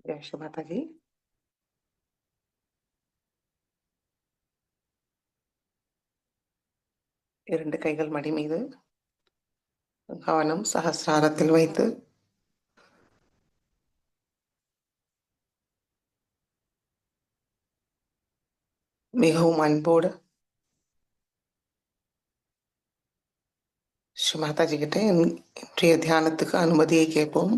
जय श्री माता जी। இரண்டு கைகள் மடி மீது கவனம் சஹஸ்ராரத்தில் வைத்து மிகவும் அன்போடு ஸ்ரீ மாதாஜி கிட்ட இன்றைய தியானத்துக்கு அனுமதியை கேட்போம்.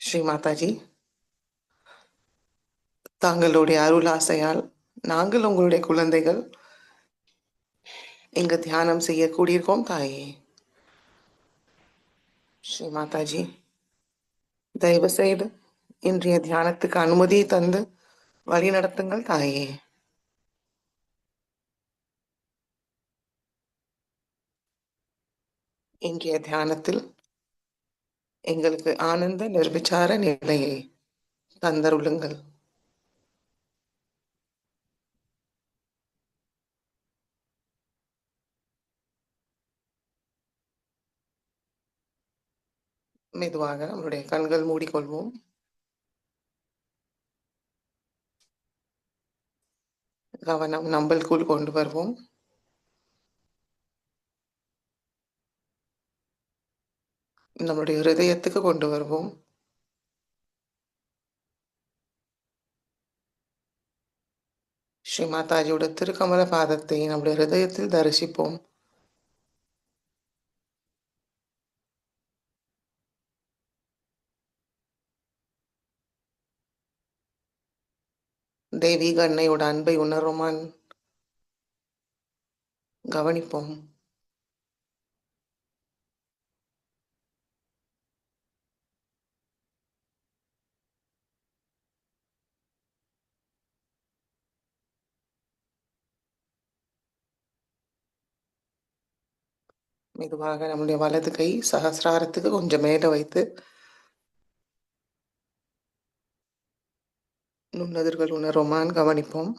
ஸ்ரீ மாதாஜி, தாங்களுடைய அருள் ஆசையால் நாங்கள் உங்களுடைய குழந்தைகள் இங்கு தியானம் செய்ய கூடியிருக்கோம் தாயே. ஸ்ரீ மாதாஜி, தயவு செய்து இன்றைய தியானத்துக்கு அனுமதியை தந்து வழி நடத்துங்கள் தாயே. இன்றைய தியானத்தில் எங்களுக்கு ஆனந்த நிர்விசார நிலையை தந்தருளுங்கள். மெதுவாக நம்மளுடைய கண்கள் மூடிக்கொள்வோம். கவனம் நம்மளுக்குள் கொண்டு வருவோம். நம்முடைய ஹிருதயத்துக்கு கொண்டு வருவோம். ஸ்ரீ மாதாஜியோட திருக்கமல பாதத்தை நம்முடைய ஹிருதயத்தில் தரிசிப்போம். தெய்வீக அன்னையோட அன்பை உணர்வுமான் கவனிப்போம். மெதுவாக நம்முடைய வலது கை சகசிராரத்துக்கு கொஞ்சம் மேல வைத்து நுண்ணதிர்கள் உணர்வுமான் கவனிப்போம்.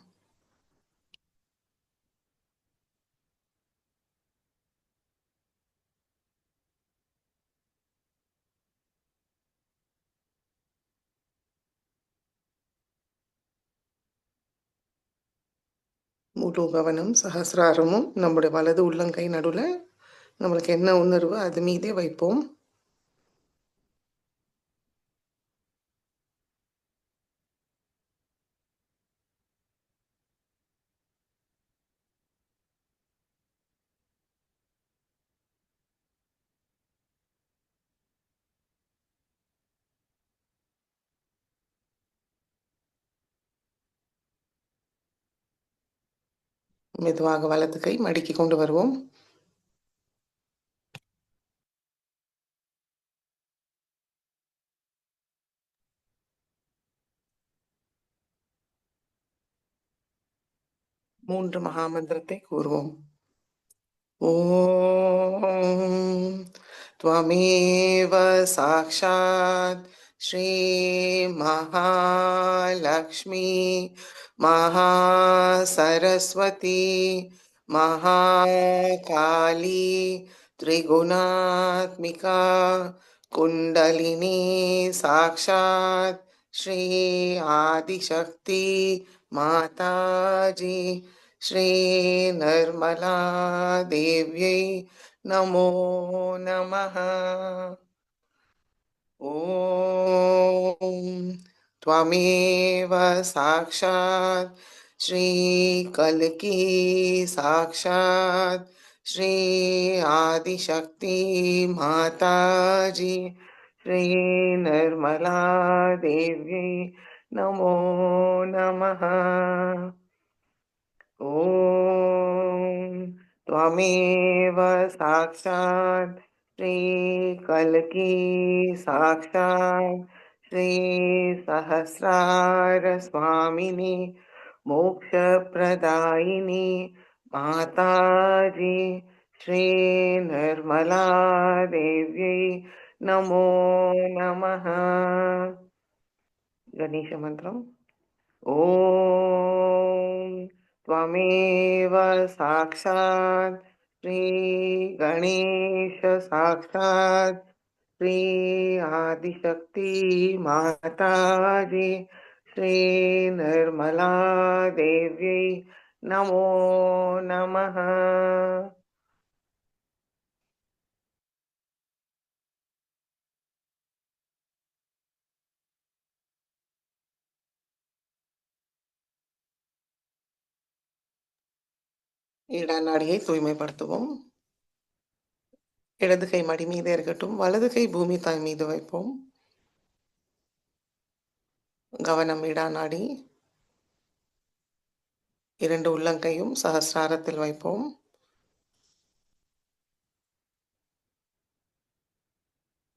முழு கவனம் சகசிராரமும் நம்முடைய வலது உள்ளங்கை நடுவில் நம்மளுக்கு என்ன உணர்வு அது மீதே வைப்போம். மெதுவாக வலது கை மடக்கி கொண்டு வருவோம். மூன்று மகாமந்திரத்தை கூறுவோம். ॐ त्वमेव साक्षात् श्रीमहालक्ष्मी महासरस्वती महाकाली त्रिगुणात्मिका कुण्डलिनी साक्षात् श्री आदिशक्ति माताजी श्री निर्मला देव्यै नमो नमः। ॐ त्वमेव साक्षात् श्रीकल्की साक्षात् श्री आदिशक्ति माताजी श्री निर्मला देव्यै नमो नमः। ॐ त्वमेव साक्षात् श्रीकल्की साक्षात् श्रीसहस्रारस्वामिनी मोक्षप्रदायिनी माताजी श्रीनिर्मला देव्यै नमो नमः। गणेशमन्त्रम्। ॐ त्वमेव साक्षात् श्री गणेश साक्षात् श्री आदिशक्ति माता जी श्री निर्मला देव्यै नमो नमः. இடநாடியை தூய்மைப்படுத்துவோம். இடது கை மடி மீதே இருக்கட்டும். வலது கை பூமி தாய் மீது வைப்போம். கவனம் இடாநாடி. 2 உள்ளங்கையும் சஹஸ்ராரத்தில் வைப்போம்.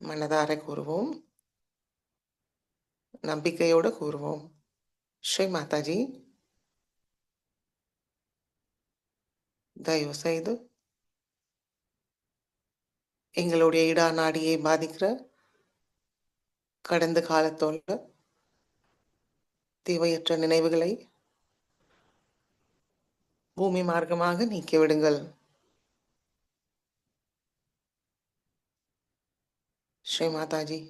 மனதார கூறுவோம். நம்பிக்கையோடு கூறுவோம். ஸ்ரீ மாதாஜி, தயவு செய்து எங்களுடைய இடா நாடியை பாதிக்கிற கடந்த காலத்தோட தேவையற்ற நினைவுகளை பூமி மார்க்கமாக நீக்கிவிடுங்கள். ஸ்ரீ மாதாஜி,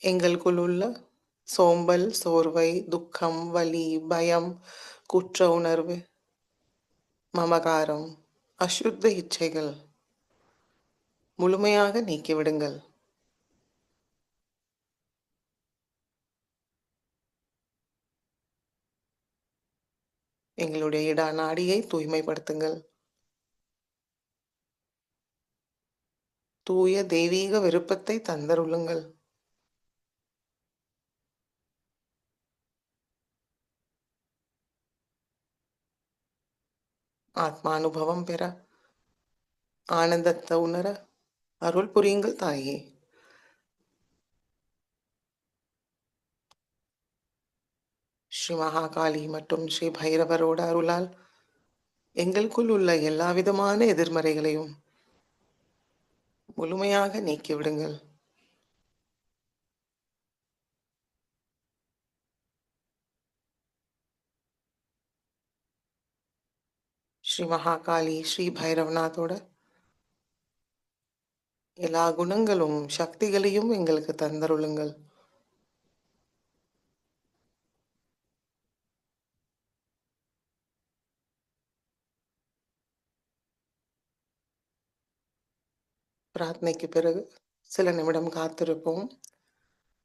எங்களுக்குள் உள்ள சோம்பல், சோர்வை, துக்கம், வலி, பயம், குற்ற உணர்வு, மமகாரம், அசுத்த இச்சைகள் முழுமையாக நீக்கிவிடுங்கள். எங்களுடைய இடா நாடியை தூய்மைப்படுத்துங்கள். தூய தெய்வீக விருப்பத்தை தந்தருளுங்கள். ஆத்மானுபவம் பெற, ஆனந்தத்தை உணர அருள் புரியுங்கள் தாயே. ஸ்ரீ மகாகாளி மற்றும் ஸ்ரீ பைரவரோட அருளால் எங்களுக்குள் உள்ள எல்லாவிதமான எதிர்மறைகளையும் முழுமையாக நீக்கிவிடுங்கள். ஸ்ரீ மகாகாளி ஸ்ரீ பைரவநாதோட எல்லா குணங்களும் சக்திகளையும் எங்களுக்கு தந்தருளுங்கள். பிரார்த்தனைக்கு பிறகு சில நிமிடம் காத்திருப்போம்.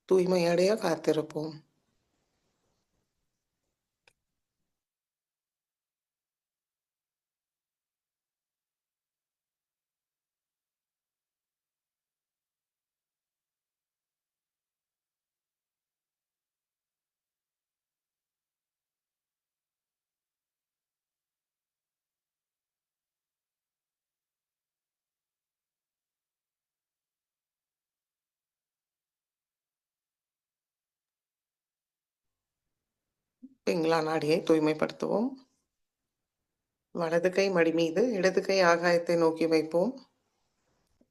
தூய்மையடைய காத்திருப்போம். பிங்களா நாடியை தூய்மைப்படுத்துவோம். வலது கை மடி மீது இடது கை ஆகாயத்தை நோக்கி வைப்போம்.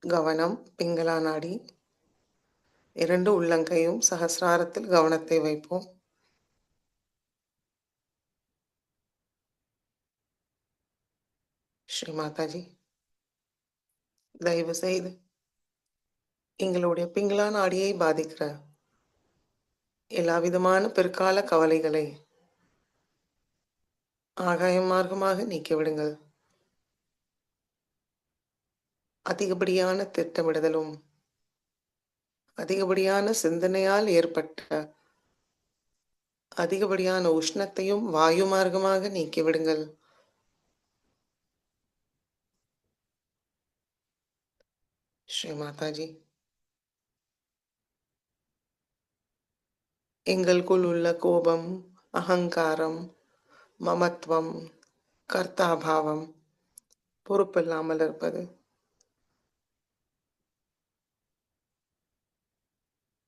கவனம் பிங்களா நாடி. 2 உள்ளங்கையும் சஹஸ்ராரத்தில் கவனத்தை வைப்போம். ஸ்ரீ மாதாஜி, தயவு செய்து எங்களுடைய பிங்களா நாடியை பாதிக்கிற எல்லாவிதமான பிற்கால கவலைகளை ஆகாயம் மார்க்கமாக நீக்கிவிடுங்கள். அதிகப்படியான திட்டமிடுதலும் அதிகப்படியான சிந்தனையால் ஏற்பட்ட அதிகப்படியான உஷ்ணத்தையும் வாயு மார்க்கமாக நீக்கிவிடுங்கள். ஸ்ரீ மாதாஜி, எங்களுக்குள் உள்ள கோபம், அகங்காரம், மமத்துவம், கர்த்தாபாவம், பொறுப்பில்லாமல் இருப்பது,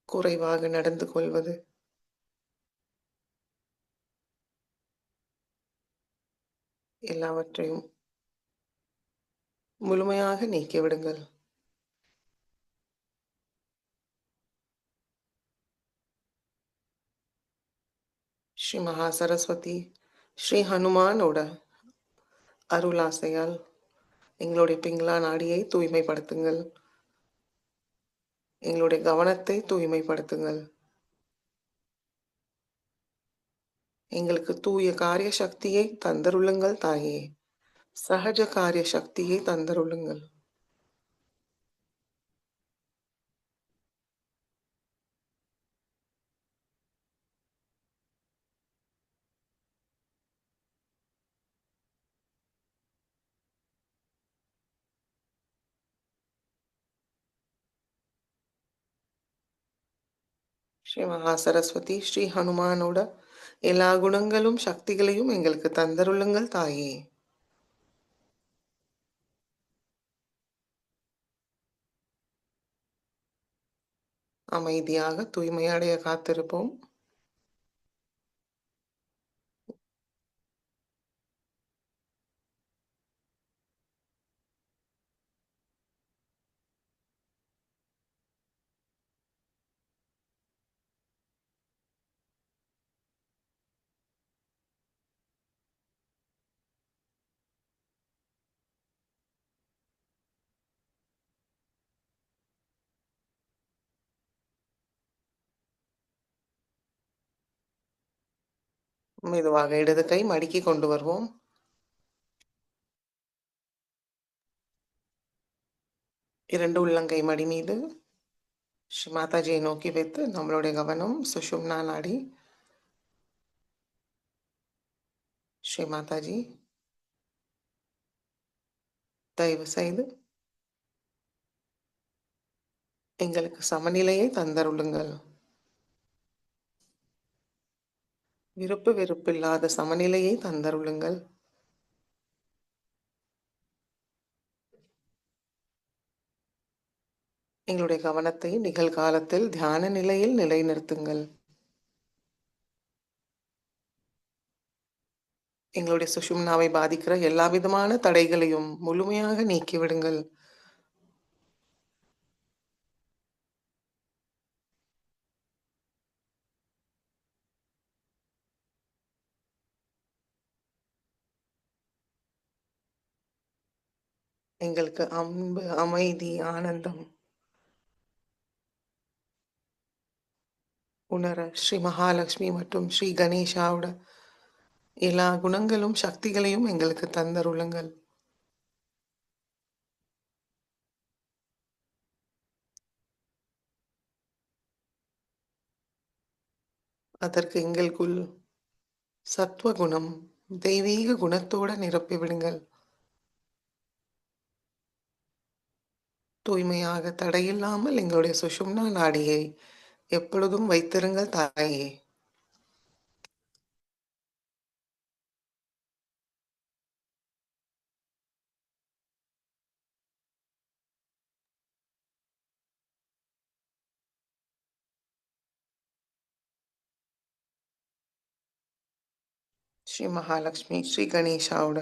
குறைவாக நடந்து கொள்வது, எல்லாவற்றையும் முழுமையாக நீக்கிவிடுங்கள். ஸ்ரீ மகா சரஸ்வதி ஸ்ரீ ஹனுமானோட அருளாசையால் எங்களுடைய பிங்களா நாடியை தூய்மைப்படுத்துங்கள். எங்களுடைய கவனத்தை தூய்மைப்படுத்துங்கள். எங்களுக்கு தூய காரிய சக்தியை தந்தருளுங்கள் தாயே! சகஜ காரிய சக்தியை தந்தருளுங்கள். ஸ்ரீ மகா சரஸ்வதி, ஸ்ரீ ஹனுமானோட எல்லா குணங்களும், சக்திகளையும் எங்களுக்கு தந்தருளுங்கள் தாயே! அமைதியாக தூய்மையடைய காத்திருப்போம். மெதுவாக இடது கை மடிக்கிக் கொண்டு வருவோம். 2 உள்ளங்கை மடி மீது ஸ்ரீ மாதாஜியை நோக்கி வைத்து நம்மளுடைய கவனம் சுஷும்னா நாடி. ஸ்ரீ மாதாஜி, தயவு செய்து எங்களுக்கு சமநிலையை தந்தருளுங்கள். விருப்பு வெறுப்பில்லாத சமநிலையை தந்தருளுங்கள். எங்களுடைய கவனத்தை நிகழ்காலத்தில் தியான நிலையில் நிலைநிறுத்துங்கள். எங்களுடைய சுஷும்னாவை பாதிக்கிற எல்லா விதமான தடைகளையும் முழுமையாக நீக்கிவிடுங்கள். எங்களுக்கு அன்பு, அமைதி, ஆனந்தம் உணர ஸ்ரீ மகாலட்சுமி மற்றும் ஸ்ரீ கணேஷாவோட எல்லா குணங்களும், சக்திகளையும் எங்களுக்கு தந்தருளுங்கள். அதற்கு எங்களுக்குள் சத்வகுணம், தெய்வீக குணத்தோட நிரப்பிவிடுங்கள். தூய்மையாக தடையில்லாமல் எங்களுடைய சுஷும்னா நாடியை எப்பொழுதும் வைத்திருங்கள் தாயே! ஸ்ரீ மகாலட்சுமி, ஸ்ரீ கணேஷாவோட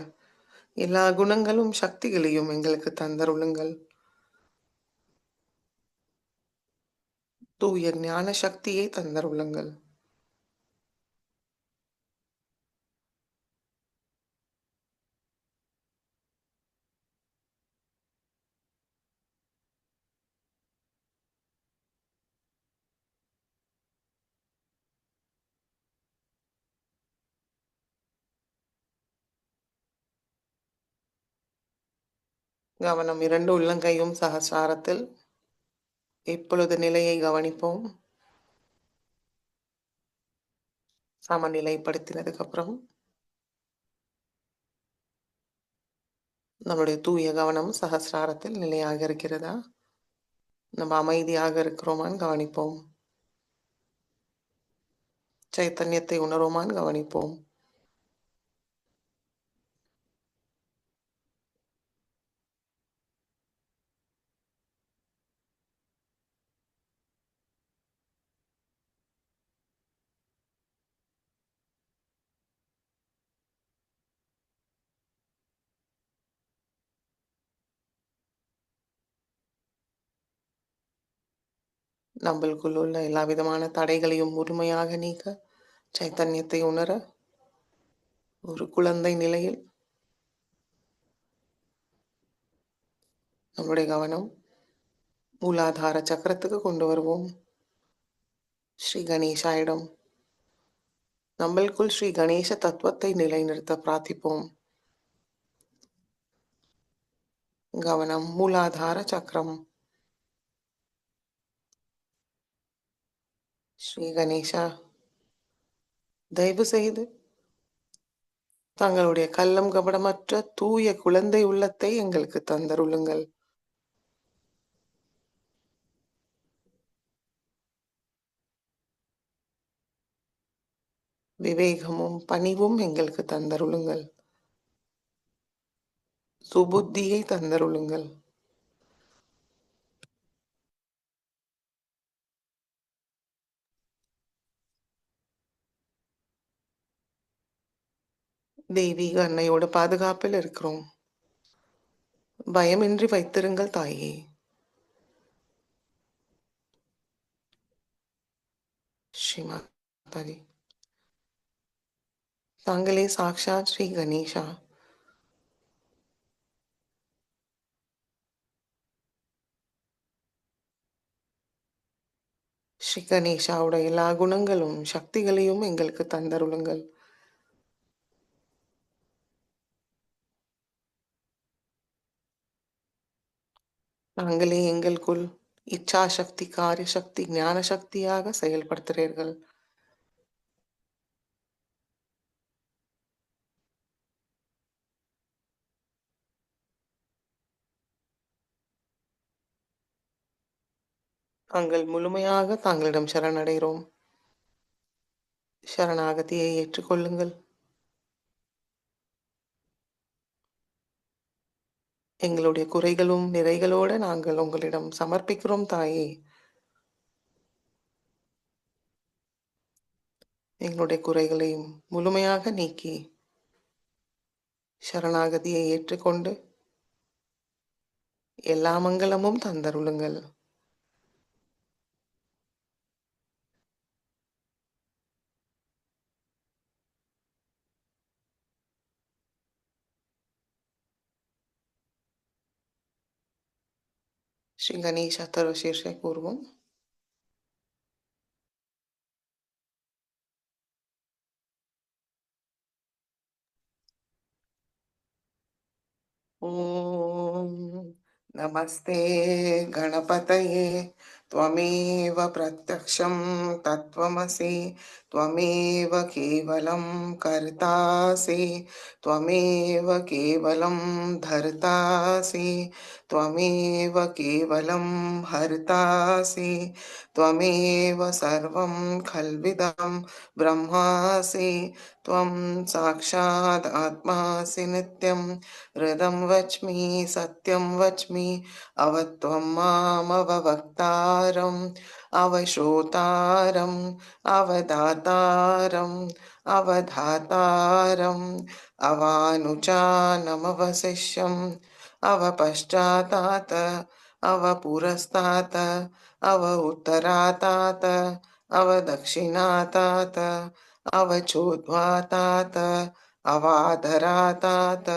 எல்லா குணங்களும், சக்திகளையும் எங்களுக்கு தந்தருளுங்கள். தூய ஞான சக்தியை தந்தருளுங்கள். கவனம் 2 உள்ளங்கையும் சகஸ்ராரத்தில். இப்பொழுது நிலையை கவனிப்போம். சமநிலைப்படுத்தினதுக்கு அப்புறம் நம்முடைய தூய கவனம் சகஸ்ராரத்தில் நிலையாக இருக்கிறதா? நம்ம அமைதியாக இருக்கிறோமான்னு கவனிப்போம். சைத்தன்யத்தை உணர்வோமான்னு கவனிப்போம். நம்மளுக்குள் உள்ள எல்லா விதமான தடைகளையும் முழுமையாக நீக்க சைத்தன்யத்தை உணர ஒரு குழந்தை நிலையில் நம்முடைய கவனம் மூலாதார சக்கரத்துக்கு கொண்டு வருவோம். ஸ்ரீ கணேசாயிடம் நம்மளுக்குள் ஸ்ரீ கணேச தத்துவத்தை நிலைநிறுத்த பிரார்த்திப்போம். கவனம் மூலாதார சக்கரம். ஸ்ரீ கணேசா, தயவு செய்து தங்களுடைய கள்ளம் கபடமற்ற தூய குழந்தை உள்ளத்தை எங்களுக்கு தந்தருளுங்கள். விவேகமும் பணிவும் எங்களுக்கு தந்தருளுங்கள். சுபுத்தியை தந்தருளுங்கள். தெய்வீக அன்னையோட பாதுகாப்பில் இருக்கிறோம். பயமின்றி வைத்திருங்கள் தாயே. ஸ்ரீமாதாஜி, தாங்களே சாக்ஷாத் ஸ்ரீ கணேஷா. ஸ்ரீ கணேஷாவோட எல்லா குணங்களும் சக்திகளையும் எங்களுக்கு தந்தருளுங்கள். தாங்களே எங்களுக்குள் இச்சா சக்தி, காரிய சக்தி, ஞான சக்தியாக செயல்படுத்துகிறீர்கள். நாங்கள் முழுமையாக தாங்களிடம் சரணடைகிறோம். சரணாகதியை ஏற்றுக்கொள்ளுங்கள். எங்களுடைய குறைகளும் நிறைகளோடு நாங்கள் உங்களிடம் சமர்ப்பிக்கிறோம் தாயே. எங்களுடைய குறைகளையும் முழுமையாக நீக்கி சரணாகதியை ஏற்றுக்கொண்டு எல்லா மங்களமும் தந்தருளுங்கள். श्री गणेश अथर्वशीर्षे पूर्वम् ॐ नमस्ते गणपतये त्वमेव प्रत्यक्षं तत्त्वमसि त्वमेव केवलं कर्तासि त्वमेव केवलं धर्तासि त्वमेव केवलं हर्तासि त्वमेव सर्वं खल्विदं ब्रह्मासि त्वं साक्षात् आत्मासि नित्यं हृदं वच्मि सत्यं वच्मि अवत्वं मामवक्तारम् अवश्रोतारम् अवदातारम् अवधातारम् अवानुचानमवशिष्यम् अवपश्चातात् अवपुरस्तात् अव उत्तरातात् अवदक्षिणातात् अवचोद्वातात् अवाधरातात्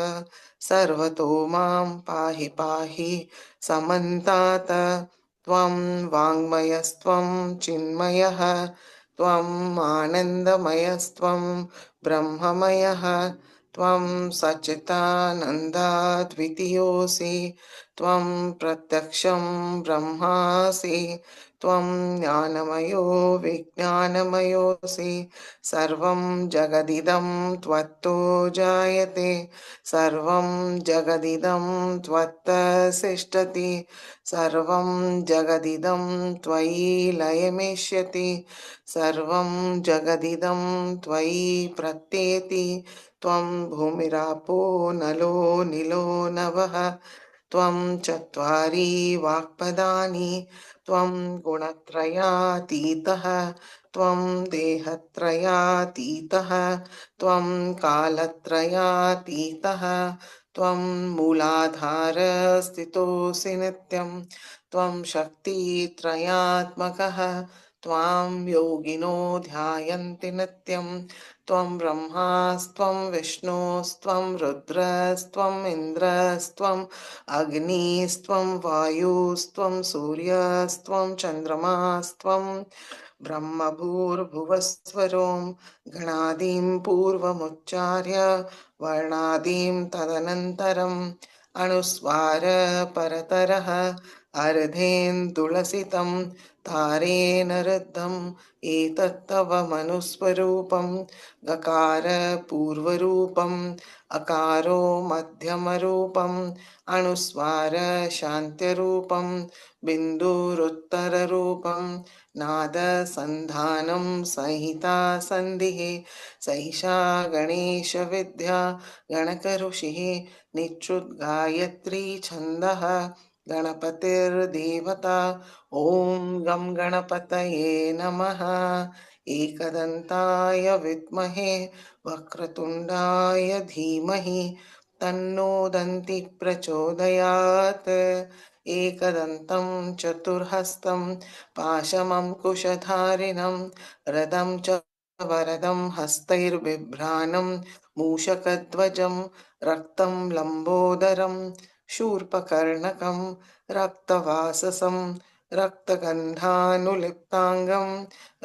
सर्वतो मां पाहि पाहि समन्तात् त्वं वाङ्मयस्त्वं चिन्मयः त्वम् आनन्दमयस्त्वं ब्रह्ममयः त्वं सच्चिदानन्दाद्वितीयोऽसि त्वं प्रत्यक्षं ब्रह्मासि त्वं ज्ञानमयो विज्ञानमयोऽसि सर्वं जगदिदं त्वत्तो जायते सर्वं जगदिदं त्वत्तसिष्ठति सर्वं जगदिदं त्वयि लयमेष्यति सर्वं जगदिदं त्वयि प्रत्येति त्वं भूमिरापो नलो निलो नभः त्वं चत्वारि वाक्पदानि त्वं गुणत्रयातीतः त्वं देहत्रयातीतः त्वं कालत्रयातीतः त्वं मूलाधारस्थितोऽसि नित्यं त्वं शक्तित्रयात्मकः त्वां योगिनो ध्यायन्ति नित्यं त्वं ब्रह्मास्त्वं विष्णुस्त्वं रुद्रस्त्वम् इन्द्रस्त्वम् अग्निस्त्वं वायुस्त्वं सूर्यस्त्वं चन्द्रमास्त्वं ब्रह्मभूर्भुवस्वरों गणादिं पूर्वमुच्चार्य वर्णादिं तदनन्तरम् अनुस्वार परतरः अर्धेन्दुलसितं तारेण रुद्धम् एतत्तव मनुस्वरूपं गकार पूर्वरूपम् अकारो मध्यमरूपम् अनुस्वार शान्त्यरूपं बिन्दुरुत्तररूपं नादसन्धानं संहिता सन्धिः सैषा गणेशविद्या गणकऋषिः निच्युद्गायत्री छन्दः गणपतिर्देवता ॐ गं गणपतये नमः एकदन्ताय विद्महे वक्रतुण्डाय धीमहि तन्नो दन्ति प्रचोदयात् एकदन्तं चतुर्हस्तं पाशमङ्कुशधारिणं रदं च वरदं हस्तैर्बिभ्राणं मूषकध्वजं रक्तं लम्बोदरं शूर्पकर्णकं रक्तवाससं रक्तगन्धानुलिप्ताङ्गं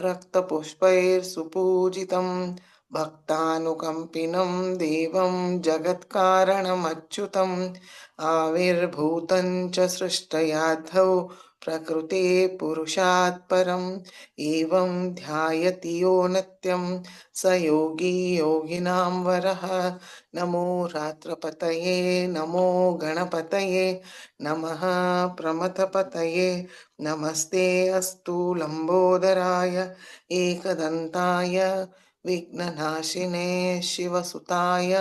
रक्तपुष्पैर्सुपूजितं भक्तानुकम्पिनं देवं जगत्कारणमच्युतम् आविर्भूतं च सृष्टयाद्धौ प्रकृते पुरुषात् परम् एवं ध्यायति यो नित्यं स योगी योगिनां वरः नमो रात्रपतये नमो गणपतये नमः प्रमथपतये नमस्ते अस्तु लम्बोदराय एकदन्ताय विघ्ननाशिने शिवसुताय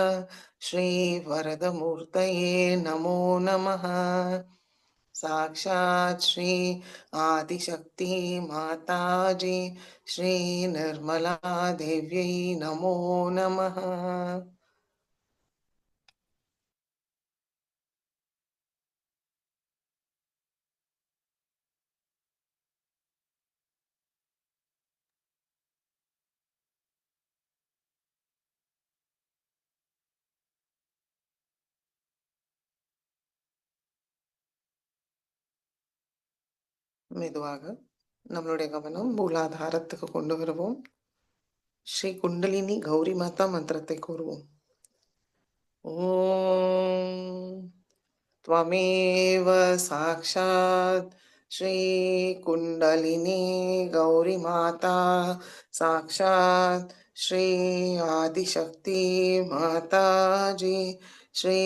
श्रीवरदमूर्तये नमो नमः साक्षात् श्री आदिशक्ति माताजी श्री निर्मला देव्यै नमो नमः மெதுவாக நம்மளுடைய கவனம் மூலாதாரத்துக்கு கொண்டு வருவோம் ஸ்ரீ குண்டலினி கௌரி மாதா மந்திரத்தை கூறுவோம் ஓம் त्वमेव साक्षात् श्रीकुण्डलिनी गौरीमाता साक्षात् श्री आदिशक्ति माताजी श्री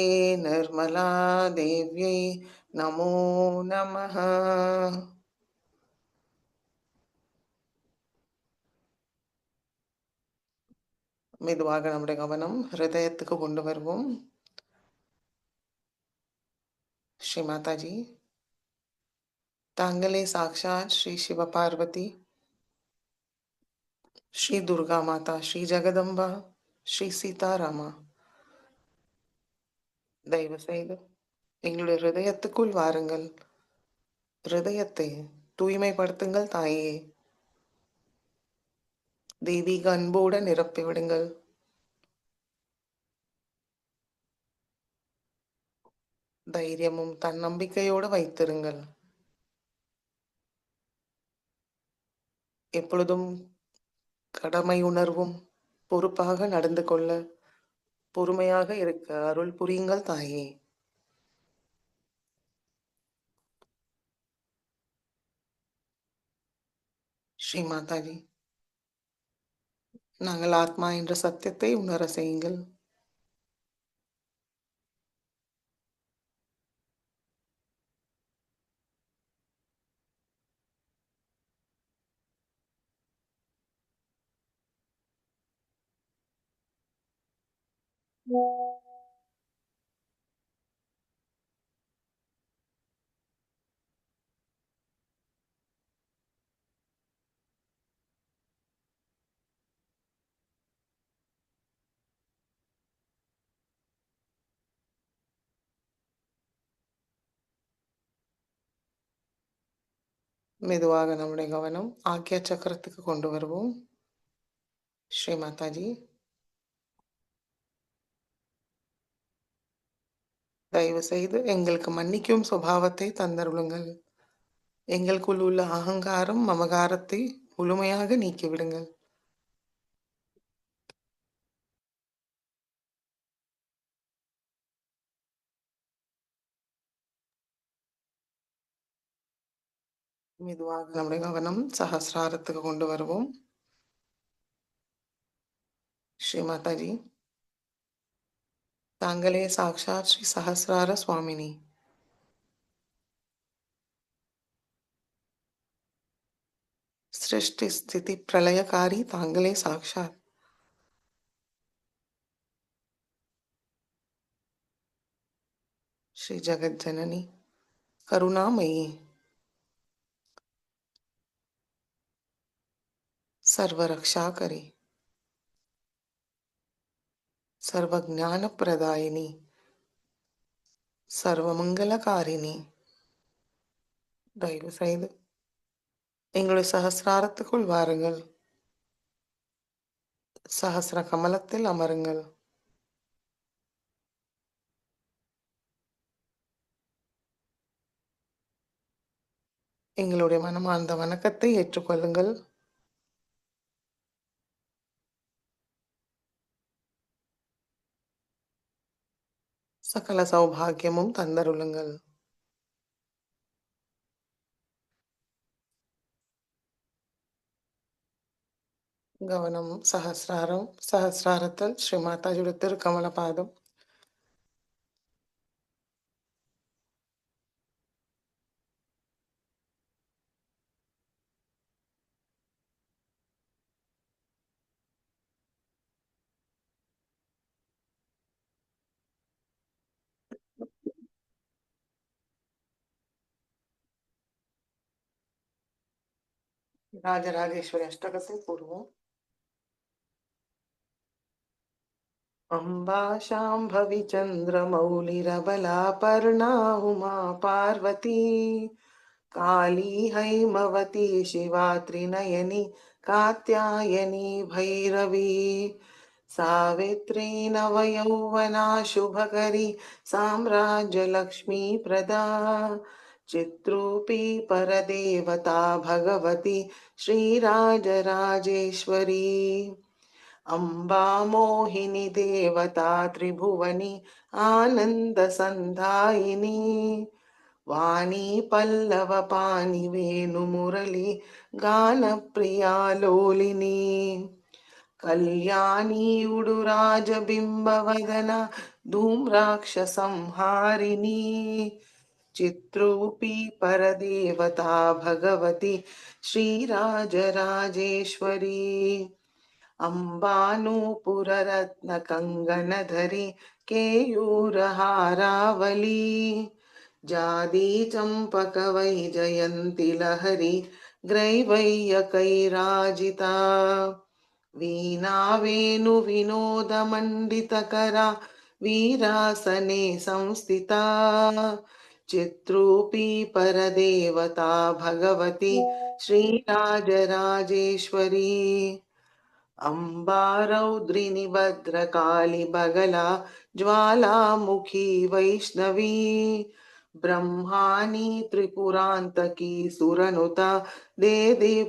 निर्मला देव्यै नमो नमः மெதுவாக நம்முடைய கவனம் ஹிருதயத்துக்கு கொண்டு வருவோம் ஸ்ரீ மாதாஜி தாங்களே சாக்ஷாத் ஸ்ரீ சிவபார்வதி ஸ்ரீ துர்கா மாதா ஸ்ரீ ஜெகதம்பா ஸ்ரீ சீதாராமா தயவு செய்து எங்களுடைய ஹிருதயத்துக்குள் வாருங்கள் ஹிருதயத்தை தூய்மைப்படுத்துங்கள் தாயே தெய்வீக அன்போடு நிரப்பிவிடுங்கள் தைரியமும் தன்னம்பிக்கையோடு வைத்திருங்கள் எப்பொழுதும் கடமை உணர்வும் பொறுப்பாக நடந்து கொள்ள பொறுமையாக இருக்க அருள் புரியுங்கள் தாயே ஸ்ரீ மாதாஜி நாங்கள் ஆத்மா என்ற சத்தியத்தை உணர செய்யுங்கள் மெதுவாக நம்முடைய கவனம் ஆக்யா சக்கரத்துக்கு கொண்டு வருவோம். ஸ்ரீ மாதாஜி. தயவு செய்து எங்களுக்கு மன்னிக்கும் சுபாவத்தை தந்தருளுங்கள். எங்களுக்குள் உள்ள அகங்காரம், மமகாரத்தை முழுமையாக நீக்கிவிடுங்கள். மெதுவாக நம்முடைய கவனம் சஹஸ்ராரத்துக்கு கொண்டு வருவோம். ஸ்ரீ மாதாஜி. தாங்களே சாக்ஷாத் ஸ்ரீ சஹஸ்ரார சுவாமினி. सृष्टि स्थिति प्रलयकारी तांगले साक्षात। श्री जगत जननी करुणामयी सर्व रक्षा करी सर्व ज्ञान प्रदायिनी सर्व मंगलकारिणी தயவு செய்து எங்களுடைய சஹஸ்ராரத்துக்குள் வாருங்கள். சஹஸ்ர கமலத்தில் அமருங்கள். எங்களுடைய மனமார்ந்த வணக்கத்தை ஏற்றுக்கொள்ளுங்கள். சகல சௌபாகியமும் தந்தருளுங்கள். கவனம் சஹஸ்ராரம். சஹஸ்ராரத்தில் ஸ்ரீ மாதாஜியுடைய திருக்கமல பாதம். राजराजेश्वरी अष्टक से पूर्व अम्बा शाम्भवी चन्द्रमौलिरबलापर्णा उमा पार्वती काली हैमवती शिवा त्रिनयनी कात्यायनी भैरवी सावित्री नवयौवना शुभकरी साम्राज्यलक्ष्मी प्रदा चित्रूपी परदेवता भगवती श्रीराजराजेश्वरी अम्बा मोहिनी देवता त्रिभुवनी आनन्दसन्धायिनी वाणी पल्लवपाणि वेणुमुरली गानप्रिया लोलिनी कल्याणी उडुराजबिम्बवदना धूम्राक्षसंहारिणी चित्रूपी परदेवता भगवती श्रीराजराजेश्वरी अम्बानूपुररत्नकङ्गनधरी केयूरहारावली जादी चम्पकवैजयन्ति लहरी ग्रैवैयकैराजिता वीणा वेणुविनोदमण्डितकरा वीरासने संस्थिता चित्रूपी परदेवता भगवती श्रीराजराजेश्वरी अम्बा रौद्रिणी भद्रकाली बगला ज्वालामुखी वैष्णवी ब्रह्माणी त्रिपुरान्तकी सुरनुता देदीप्यमानोज्ज्वला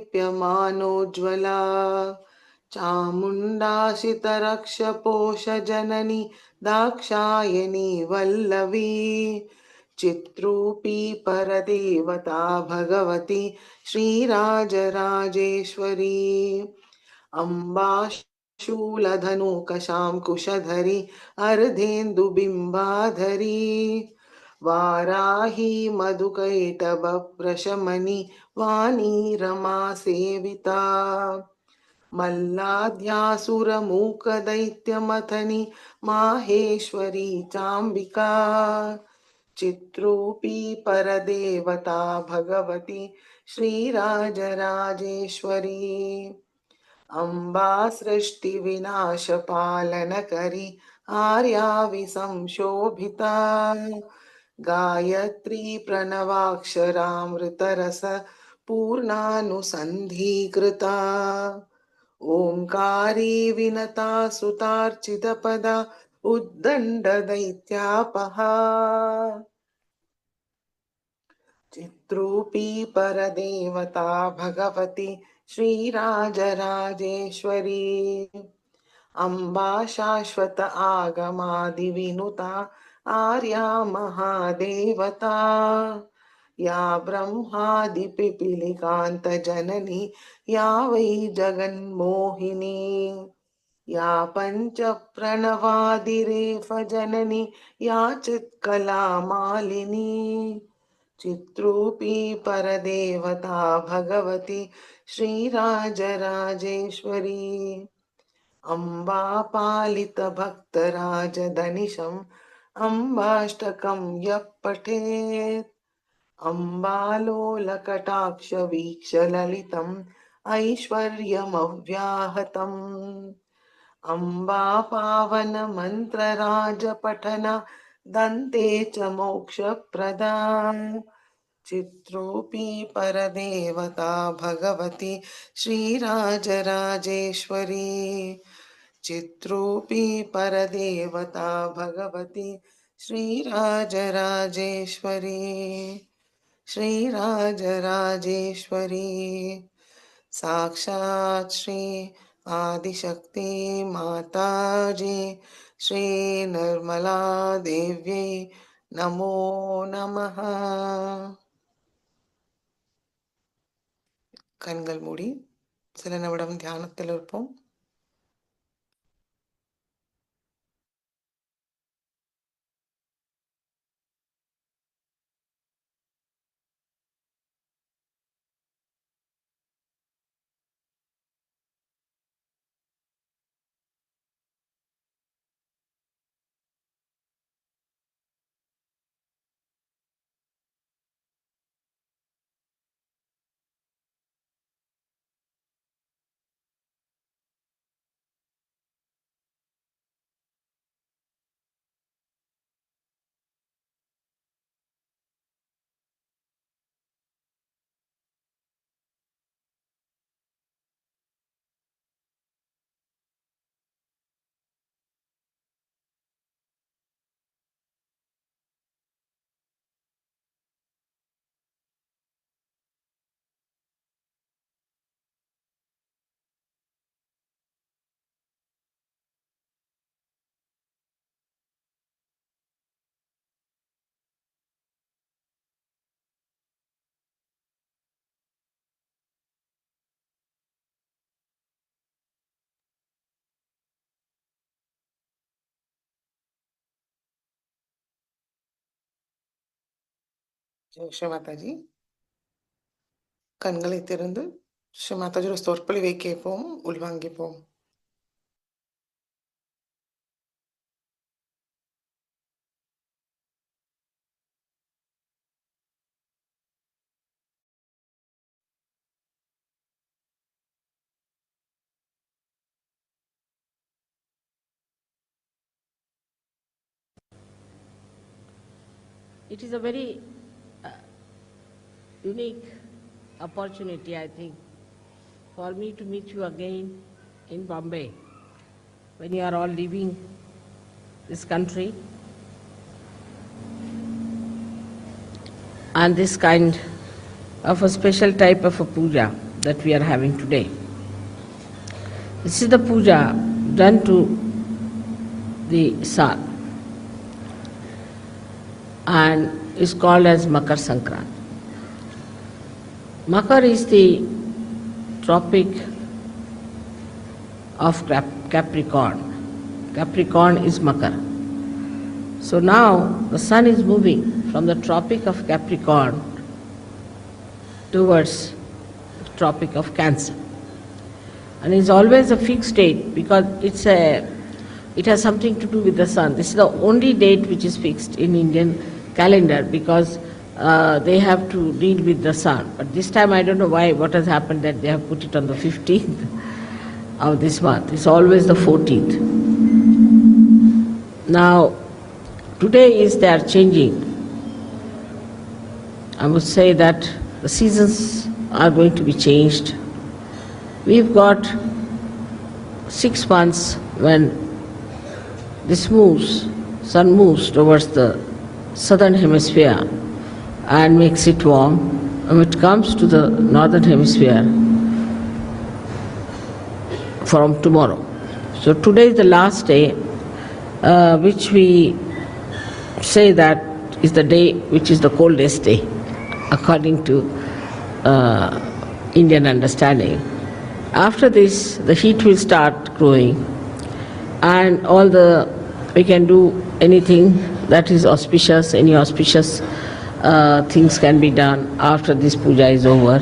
चामुण्डा शितरक्षपोषजननी दाक्षायणी वल्लवी चित्रूपी परदेवता भगवती श्रीराजराजेश्वरी अम्बा शूलधनुकशाङ्कुशधरी अर्धेन्दुबिम्बाधरी वाराही मधुकैटभप्रशमनी वाणी रमा सेविता मल्लाद्यासुरमूकदैत्यमथनी माहेश्वरी चाम्बिका चित्रूपी परदेवता भगवती श्रीराजराजेश्वरी अम्बा सृष्टि विनाश पालन करी आर्या विसंशोभिता गायत्री प्रणवाक्षरामृतरस पूर्णानुसन्धीकृता ओंकारी विनता सुतार्चितपदा उद्दण्डदैत्यापहा चित्रूपी परदेवता भगवती श्रीराजराजेश्वरी अम्बा शाश्वत आगमादिविनुता आर्या महादेवता या ब्रह्मादिपिपीलिकान्तजननी या वै जगन्मोहिनी या पञ्चप्रणवादिरेफजननी या चित्कलामालिनी चित्रूपी परदेवता भगवती श्रीराजराजेश्वरी अम्बा पालितभक्तराजधनिशम् अम्बाष्टकं यः पठेत् अम्बालोलकटाक्षवीक्षललितम् ऐश्वर्यमव्याहतम् अम्बा पावनमन्त्रराजपठन दन्ते च मोक्षप्रदा चित्रूपी परदेवता भगवती श्रीराजराजेश्वरी चित्रूपी परदेवता भगवती श्रीराजराजेश्वरी श्रीराजराजेश्वरी साक्षात् श्री आदिशक्ति माताजी श्री निर्मला देव्यै नमो नमः. கண்கள் மூடி சில நிமிடம் தியானத்தில் இருப்போம். ஜெய் மாதாஜி. கண்களை திறந்து ஸ்ரீ மாதாஜியோட சொற்பொழிவை கேட்போம், உள்வாங்கிப்போம். It is a very unique opportunity, I think, for me to meet you again in Bombay when you are all leaving this country, and this kind of a special type of a puja that we are having today. This is the puja done to the sun and is called as Makar Sankrant. Makar is the tropic of Capricorn. Capricorn is Makar. So now the sun is moving from the tropic of Capricorn towards the tropic of Cancer. And it's always a fixed date because it has something to do with the sun. This is the only date which is fixed in Indian calendar because they have to deal with the sun. But this time I don't know why, what has happened that they have put it on the 15th of this month. It's always the 14th. Now, today is they are changing. I would say that the seasons are going to be changed. We've got 6 months when sun moves towards the southern hemisphere and makes it warm. And when it comes to the northern hemisphere from tomorrow. So today is the last day, which we say that is the day which is the coldest day, according to Indian understanding. After this, the heat will start growing, and we can do anything that is auspicious, any auspicious things can be done after this puja is over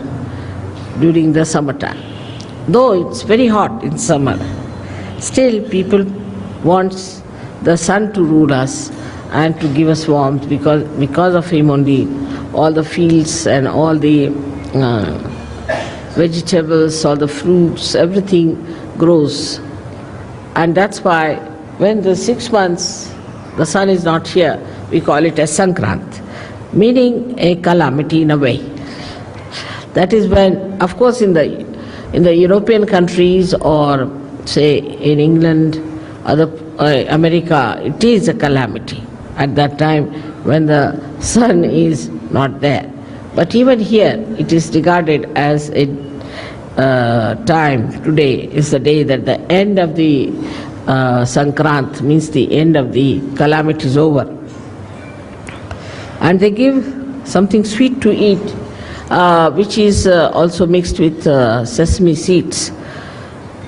during the summertime. Though it's very hot in summer, still people want the sun to rule us and to give us warmth, because of him only all the fields and all the vegetables, all the fruits, everything grows. And that's why when the 6 months the sun is not here, we call it as Sankrant, meaning a calamity in a way. That is when, of course, in the European countries, or say in England, America, it is a calamity at that time when the sun is not there. But even here, it is regarded as a time. Today is the day that the end of the Sankrant, means the end of the calamity is over. And they give something sweet to eat, which is also mixed with sesame seeds.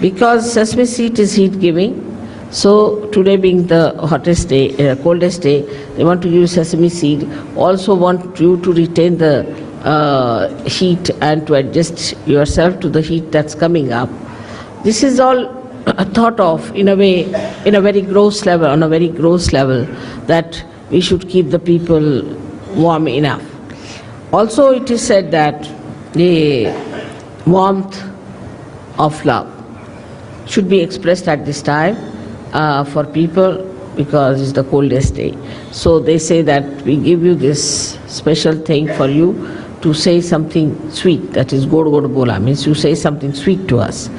Because sesame seed is heat giving, so today being the hottest day, coldest day, they want to use sesame seed. Also want you to retain the heat and to adjust yourself to the heat that's coming up. This is all thought of in a way, in a very gross level, on a very gross level, that we should keep the people warm enough. Also it is said that the warmth of love should be expressed at this time for people, because it's the coldest day. So they say that we give you this special thing for you to say something sweet, that is god bola, means you say something sweet to us.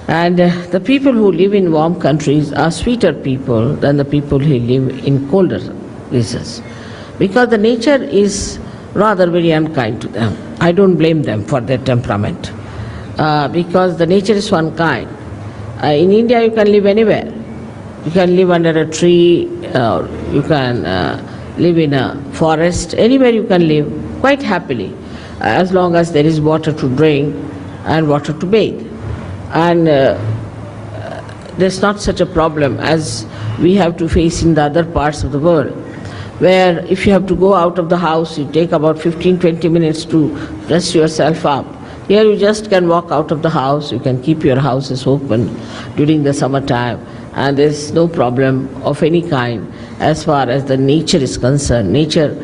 And the people who live in warm countries are sweeter people than the people who live in colder places, because the nature is rather very unkind to them. I don't blame them for their temperament, because the nature is so unkind. In India you can live anywhere. You can live under a tree, you can live in a forest, anywhere you can live quite happily, as long as there is water to drink and water to bathe. And there's not such a problem as we have to face in the other parts of the world, where if you have to go out of the house, you take about 15-20 minutes to dress yourself up. Here you just can walk out of the house, you can keep your houses open during the summertime, and there's no problem of any kind as far as the nature is concerned. Nature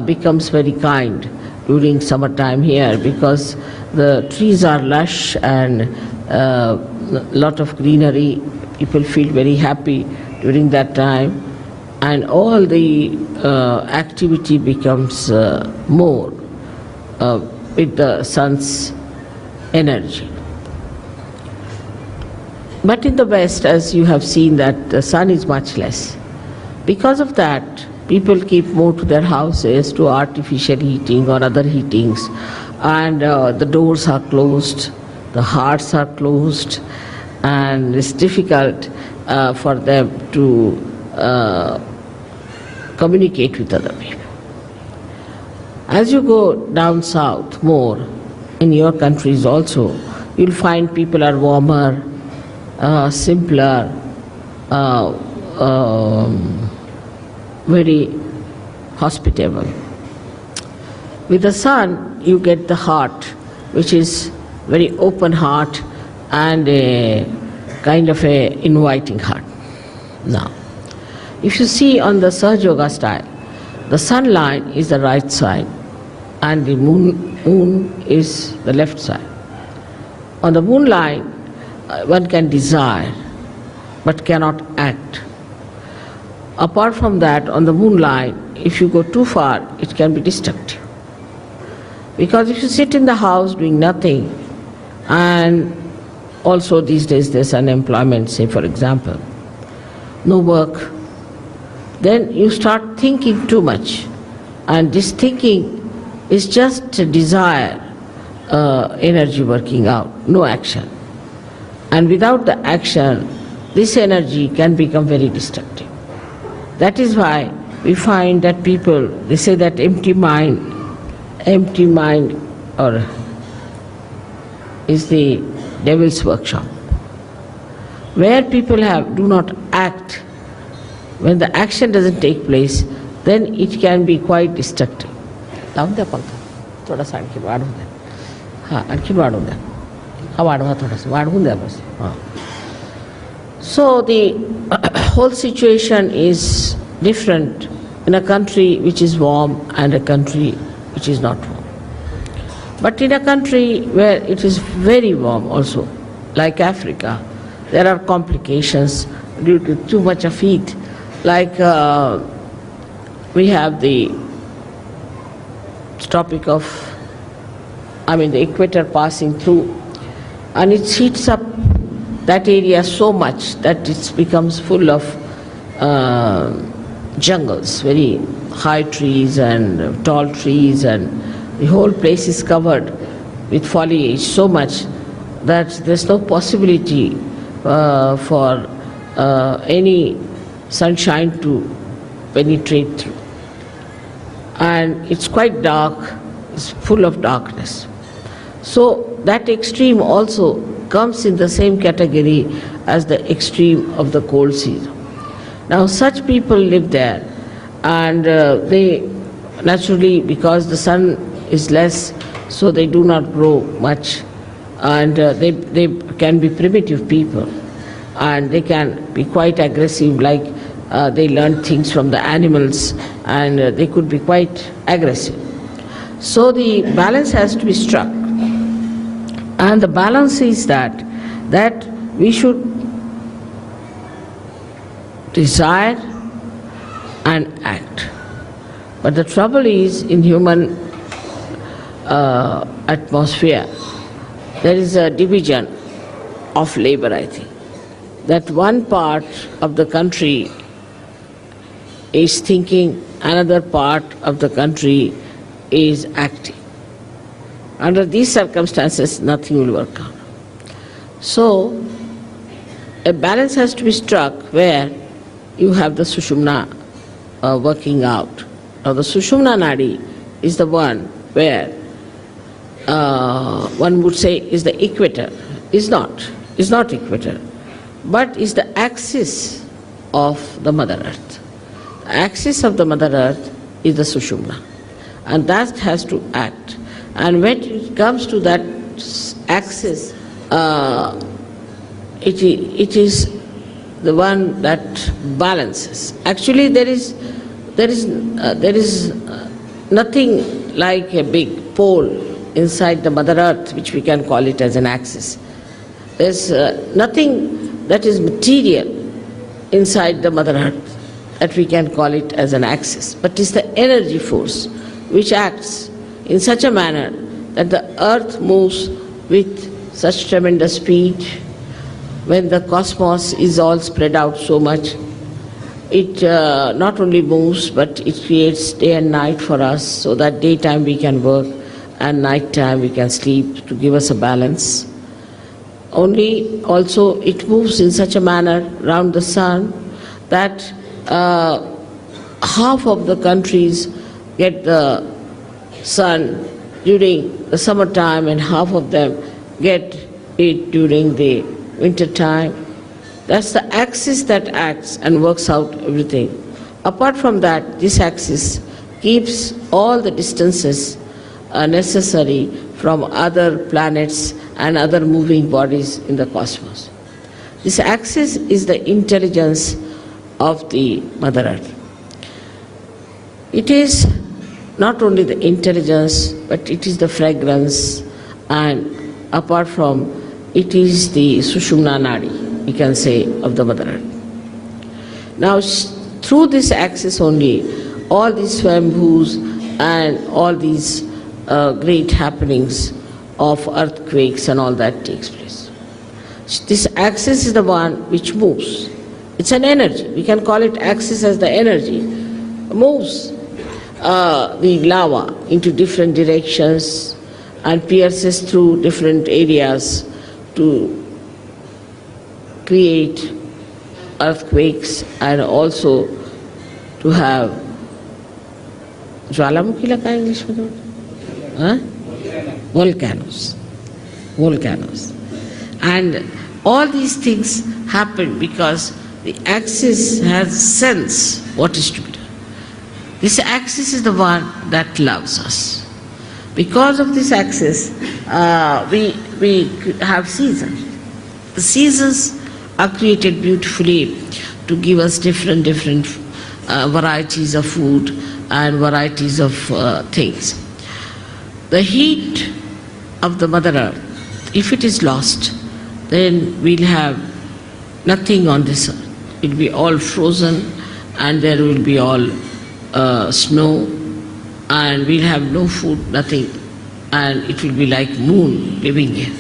becomes very kind during summertime here, because the trees are lush and lot of greenery. People feel very happy during that time, and all the activity becomes more with the sun's energy. But in the West, as you have seen, that the sun is much less. Because of that, people keep more to their houses, to artificial heating or other heatings, and the doors are closed, the hearts are closed, and it's difficult for them to communicate with other people. As you go down south more, in your countries also, you'll find people are warmer, simpler, very hospitable. With the sun, you get the heart, which is very open heart and a kind of a inviting heart. Now, if you see on the Sahaja Yoga style, the sun line is the right side and the moon is the left side. On the moon line, one can desire but cannot act. Apart from that, on the moon line, if you go too far, it can be destructive. Because if you sit in the house doing nothing, and also these days there's unemployment, say for example, no work, then you start thinking too much. And this thinking is just a desire, energy working out, no action. And without the action, this energy can become very destructive. That is why we find that people, they say that empty mind or is the devil's workshop. Where people do not act, when the action doesn't take place, then it can be quite destructive. लावून द्या पंखा थोडासा आणखी वाढवून द्या हां आणखी वाढवून द्या हा वाढवा थोडासा वाढवून द्या बस हां. So the whole situation is different in a country which is warm and a country which is not warm. But in a country where it is very warm also, like Africa, there are complications due to too much of heat. Like we have the topic of, the equator passing through, and it heats up that area so much that it becomes full of jungles, very high trees and tall trees, and the whole place is covered with foliage so much that there's no possibility for any sunshine to penetrate through. And it's quite dark, it's full of darkness. So that extreme also comes in the same category as the extreme of the cold season. Now such people live there, and they naturally, because the sun is less, so they do not grow much, and they can be primitive people, and they can be quite aggressive, like they learn things from the animals, and they could be quite aggressive. So the balance has to be struck, and the balance is that we should desire and act. But the trouble is, in human atmosphere, there is a division of labor, I think. That one part of the country is thinking, another part of the country is acting. Under these circumstances, nothing will work out. So, a balance has to be struck where you have the Sushumna working out. Now, the Sushumna Nadi is the one where one would say is the equator. Is not equator, but is the axis of the Mother Earth. The axis of the Mother Earth is the Sushumna, and that has to act. And when it comes to that axis, it is the one that balances. Actually, there is nothing like a big pole inside the Mother Earth which we can call it as an axis. There's nothing that is material inside the Mother Earth that we can call it as an axis, but it's the energy force which acts in such a manner that the earth moves with such tremendous speed. When the cosmos is all spread out so much, it not only moves, but it creates day and night for us, so that daytime we can work and nighttime we can sleep, to give us a balance. Only also it moves in such a manner around the sun that half of the countries get the sun during the summertime and half of them get it during the winter time. That's the axis that acts and works out everything. Apart from that, this axis keeps all the distances necessary from other planets and other moving bodies in the cosmos. This axis is the intelligence of the Mother Earth. It is not only the intelligence, but it is the fragrance, and apart from it is the Sushumna Nadi, we can say, of the Mother Earth. Now, through this axis only, all these Swayambhus and all these great happenings of earthquakes and all that takes place. This axis is the one which moves. It's an energy. We can call it axis as the energy. Moves the lava into different directions and pierces through different areas to create earthquakes and also to have ज्वालामुखी लगा English में तो volcanoes. And all these things happen because the axis has sense what is to be done. This axis is the one that loves us. Because of this axis, we have seasons. The seasons are created beautifully to give us different varieties of food and varieties of things. The heat of the Mother Earth, if it is lost, then we'll have nothing on this earth. It will be all frozen and there will be all snow and we'll have no food, nothing, and it will be like moon living here.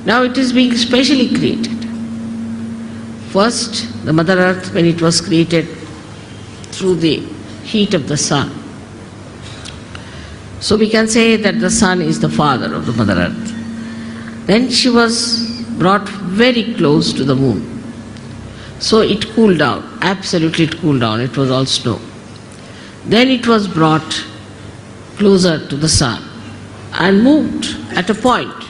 Now it is being specially created. First, the Mother Earth, when it was created through the heat of the sun. So we can say that the sun is the father of the Mother Earth. Then she was brought very close to the moon. So it cooled down, absolutely it cooled down, it was all snow. Then it was brought closer to the sun and moved at a point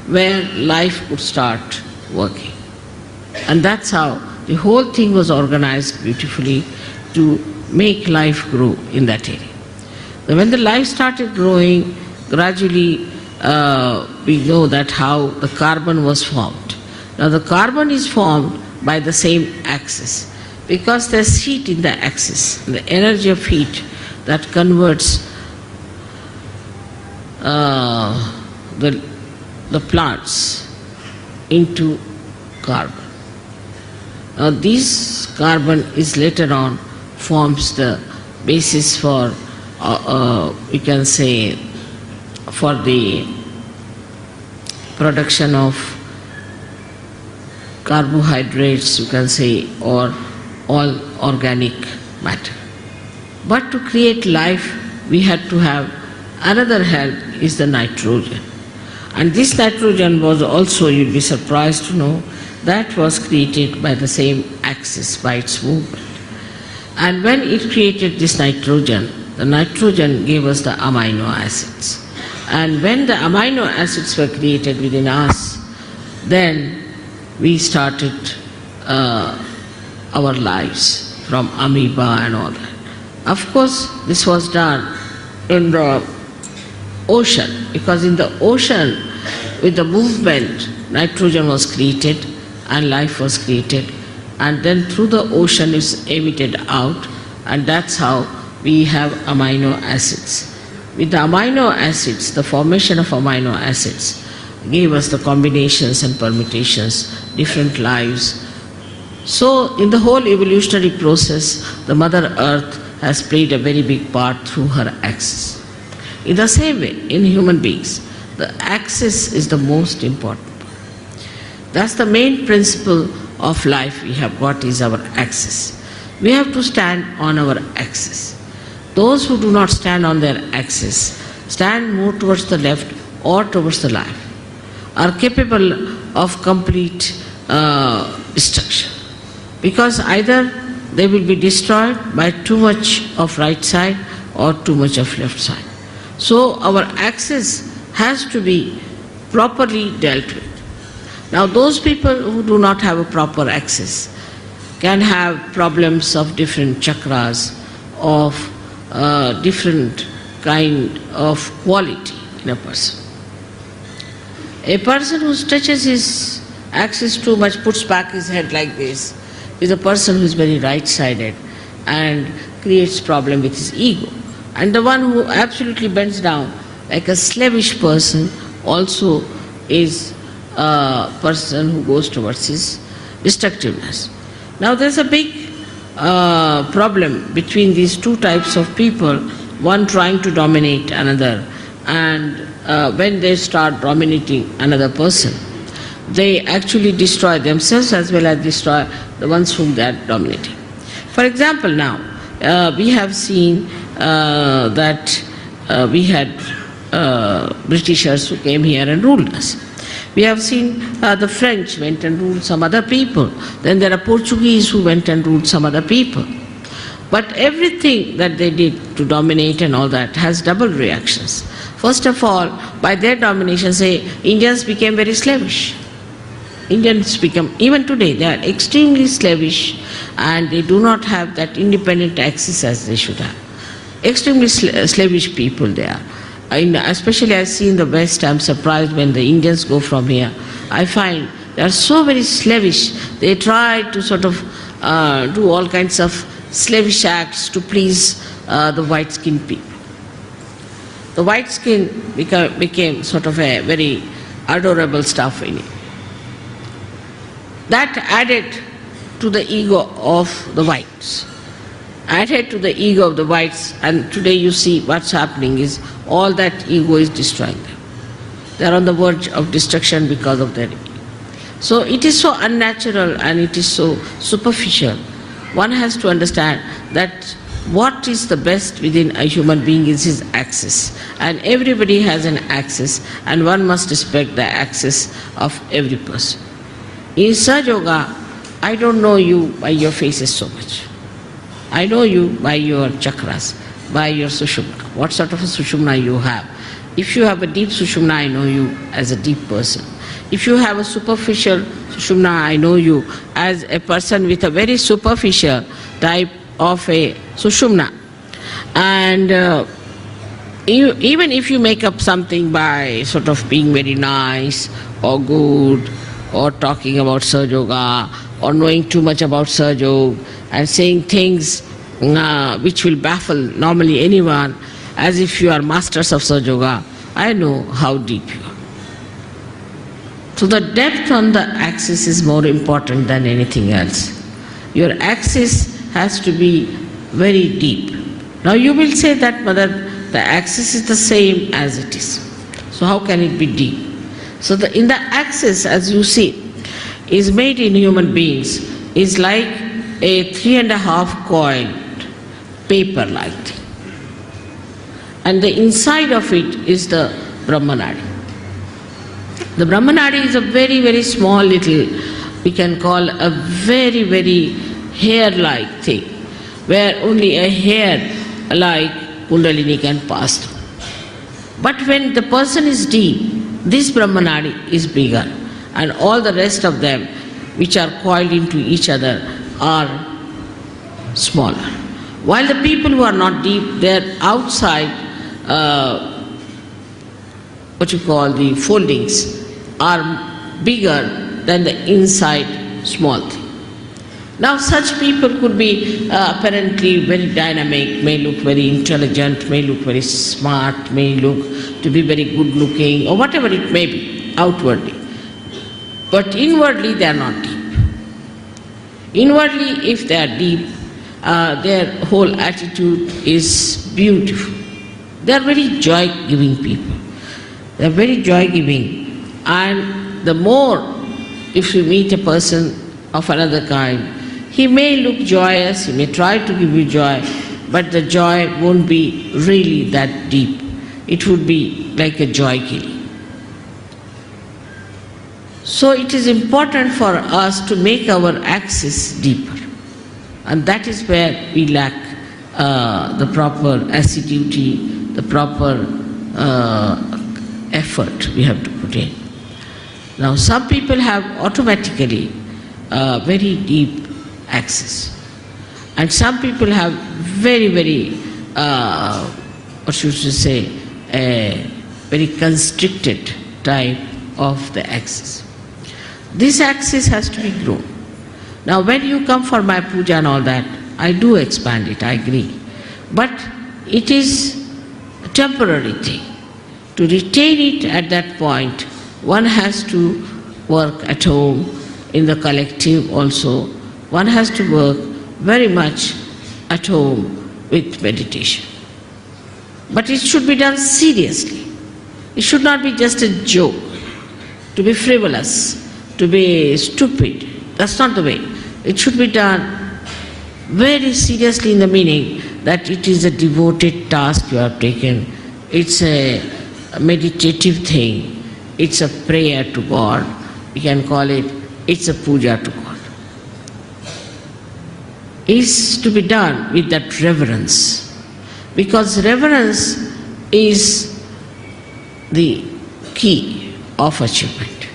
where life could start working. And that's how the whole thing was organized beautifully to make life grow in that area. Then when the life started growing, gradually we know that how the carbon was formed. Now the carbon is formed by the same axis because there's heat in the axis, the energy of heat that converts the plants into carbon. Now this carbon is later on forms the basis for, we can say, for the production of carbohydrates, you can say, or all organic matter. But to create life, we had to have another help, is the nitrogen. And this nitrogen was also, you'll be surprised to know, that was created by the same axis, by its movement. And when it created this nitrogen, the nitrogen gave us the amino acids. And when the amino acids were created within us, then we started our lives from amoeba and all that. Of course, this was done in the ocean, because in the ocean, with the movement, nitrogen was created and life was created, and then through the ocean it's emitted out, and that's how we have amino acids. With the amino acids, the formation of amino acids gave us the combinations and permutations, different lives. So in the whole evolutionary process, the Mother Earth has played a very big part through her axis. In the same way, in human beings, the axis is the most important part. That's the main principle of life we have got, is our axis. We have to stand on our axis. Those who do not stand on their axis, stand more towards the left or towards the right, are capable of complete destruction. Because either they will be destroyed by too much of right side or too much of left side. So our axis has to be properly dealt with. Now those people who do not have a proper axis can have problems of different chakras, of different kind of quality in a person. A person who stretches his axis too much, puts back his head like this, is a person who is very right-sided and creates problem with his ego. And the one who absolutely bends down, like a slavish person, also is a person who goes towards his destructiveness. Now there's a big problem between these two types of people, one trying to dominate another, and when they start dominating another person, they actually destroy themselves as well as destroy the ones whom they are dominating. For example, now we have seen that we had Britishers who came here and ruled us. We have seen the French went and ruled some other people. Then there are Portuguese who went and ruled some other people. But everything that they did to dominate and all that has double reactions. First of all, by their domination, say, Indians became very slavish. Indians become, even today, they are extremely slavish and they do not have that independent access as they should have. Extremely slavish people they are. Especially I see in the West, I am surprised when the Indians go from here. I find they are so very slavish. They try to sort of do all kinds of slavish acts to please the white-skinned people. The white skin became sort of a very adorable stuff in it. That added to the ego of the whites. Added to the ego of the whites, and today you see what's happening is all that ego is destroying them. They are on the verge of destruction because of their ego. So it is so unnatural and it is so superficial. One has to understand that what is the best within a human being is his axis. And everybody has an axis, and one must respect the axis of every person. In Sahaja Yoga, I don't know you by your faces so much. I know you by your chakras, by your sushumna, what sort of a sushumna you have. If you have a deep sushumna, I know you as a deep person. If you have a superficial sushumna, I know you as a person with a very superficial type of a sushumna. And even if you make up something by sort of being very nice or good or talking about Sahaja Yoga or knowing too much about Sahaja Yoga and saying things which will baffle normally anyone as if you are masters of Sahaja Yoga, I know how deep you are. So the depth on the axis is more important than anything else. Your axis has to be very deep. Now you will say that, Mother, the axis is the same as it is. So how can it be deep? So in the axis, as you see, is made in human beings, is like a 3.5 coiled paper-like thing. And the inside of it is the Brahmanadi. The Brahmanadi is a very, very small little, we can call a very, very hair-like thing, where only a hair-like Kundalini can pass through. But when the person is deep, this Brahmanadi is bigger, and all the rest of them, which are coiled into each other, are smaller. While the people who are not deep, their outside, what you call the foldings, are bigger than the inside small thing. Now such people could be apparently very dynamic, may look very intelligent, may look very smart, may look to be very good looking, or whatever it may be, outwardly. But inwardly they are not deep. Inwardly, if they are deep, their whole attitude is beautiful. They are very joy-giving people. They are very joy-giving. And the more, if you meet a person of another kind, he may look joyous, he may try to give you joy, but the joy won't be really that deep. It would be like a joy killing. So it is important for us to make our axis deeper. And that is where we lack the proper assiduity, the proper effort we have to put in. Now some people have automatically very deep axis, and some people have very, very, what should you say, a very constricted type of the axis. This axis has to be grown. Now when you come for my puja and all that, I do expand it, I agree. But it is a temporary thing. To retain it at that point, one has to work at home, in the collective also. One has to work very much at home with meditation. But it should be done seriously. It should not be just a joke, to be frivolous, to be stupid. That's not the way. It should be done very seriously in the meaning that it is a devoted task you have taken. It's a meditative thing. It's a prayer to God. We can call it, it's a puja to God. It's to be done with that reverence. Because reverence is the key of achievement.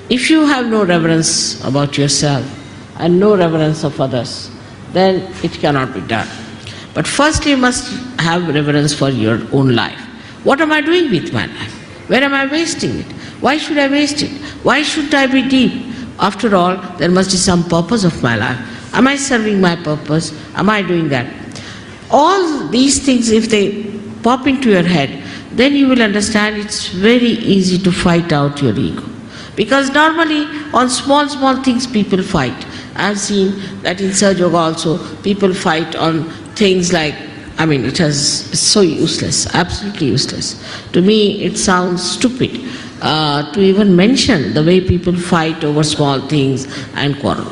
If you have no reverence about yourself and no reverence of others, then it cannot be done. But first you must have reverence for your own life. What am I doing with my life? Where am I wasting it? Why should I waste it? Why should I be deep? After all, there must be some purpose of my life. Am I serving my purpose? Am I doing that? All these things, if they pop into your head, then you will understand it's very easy to fight out your ego. Because normally on small things people fight. I have seen that in Sahaja Yoga also people fight on things like, it's so useless, absolutely useless. To me it sounds stupid to even mention the way people fight over small things and quarrel.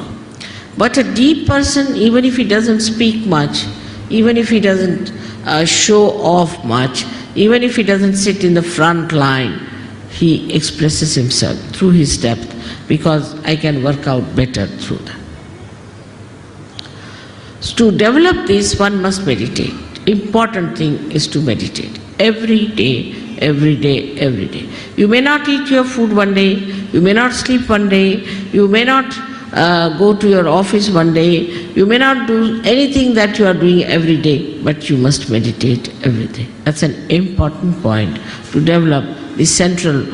But a deep person, even if he doesn't speak much, even if he doesn't show off much, even if he doesn't sit in the front line, he expresses himself through his depth, because I can work out better through that. So to develop this, one must meditate. Important thing is to meditate. Every day, every day, every day. You may not eat your food one day, you may not sleep one day, you may not go to your office one day, you may not do anything that you are doing every day, but you must meditate every day. That's an important point to develop the central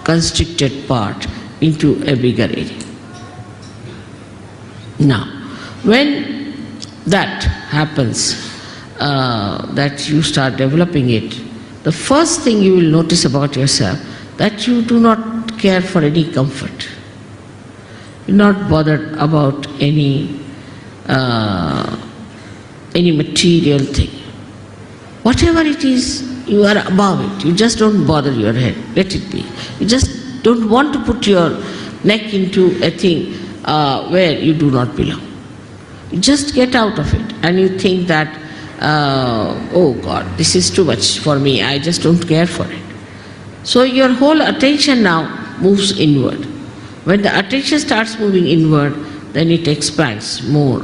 constricted part into a bigger area. Now, when that happens, that you start developing it, the first thing you will notice about yourself, that you do not care for any comfort. You're not bothered about any material thing. Whatever it is, you are above it. You just don't bother your head. Let it be. You just don't want to put your neck into a thing where you do not belong. You just get out of it and you think that, oh God, this is too much for me. I just don't care for it. So your whole attention now moves inward. When the attention starts moving inward, then it expands more.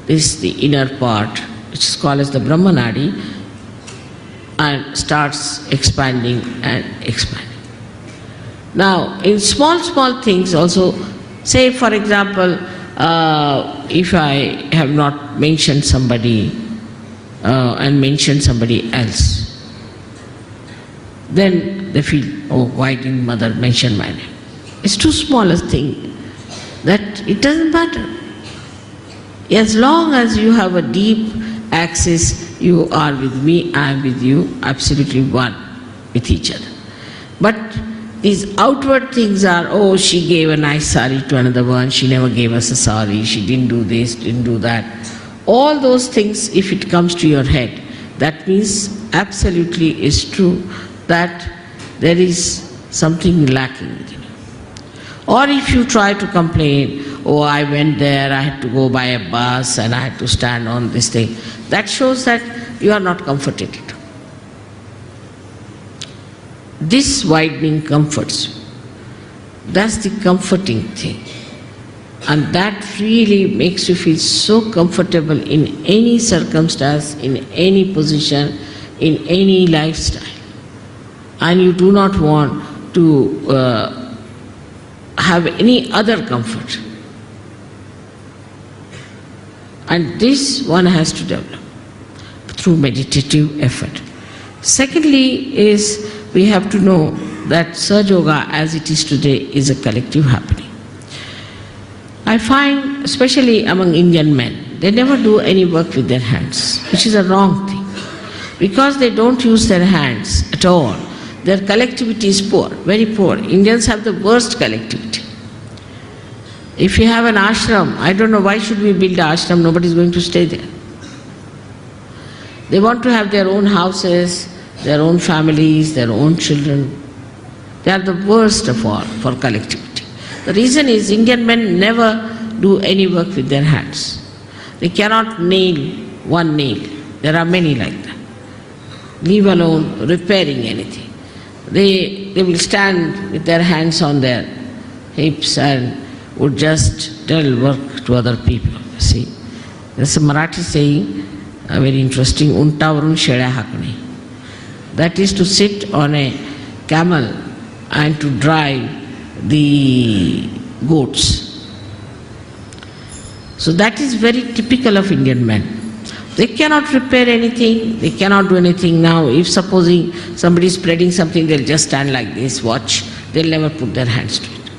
This is the inner part, which is called as the Brahmanadi, and starts expanding and expanding. Now, in small things also, say for example, if I have not mentioned somebody and mentioned somebody else, then they feel, oh, why didn't mother mention my name? It's too small a thing that it doesn't matter. As long as you have a deep axis, you are with me, I am with you, absolutely one with each other. But these outward things are, oh, she gave a nice sari to another one, she never gave us a sari, she didn't do this, didn't do that. All those things, if it comes to your head, that means absolutely is true that there is something lacking within you. Or if you try to complain, oh, I went there, I had to go by a bus and I had to stand on this thing, that shows that you are not comforted. This widening comforts you. That's the comforting thing. And that really makes you feel so comfortable in any circumstance, in any position, in any lifestyle. And you do not want to have any other comfort. And this one has to develop through meditative effort. Secondly is, we have to know that Sahaja Yoga as it is today is a collective happening. I find, especially among Indian men, they never do any work with their hands, which is a wrong thing. Because they don't use their hands at all, their collectivity is poor, very poor. Indians have the worst collectivity. If you have an ashram, I don't know why should we build an ashram, nobody is going to stay there. They want to have their own houses, their own families, their own children. They are the worst of all for collectivity. The reason is Indian men never do any work with their hands. They cannot nail one nail. There are many like that. Leave alone repairing anything. They will stand with their hands on their hips and would just tell work to other people. See, there's a Marathi saying, very interesting, untavarun sheळ्या हाकणे. That is to sit on a camel and to drive the goats. So that is very typical of Indian men. They cannot repair anything, they cannot do anything now. If supposing somebody is spreading something, they'll just stand like this, watch. They'll never put their hands to it.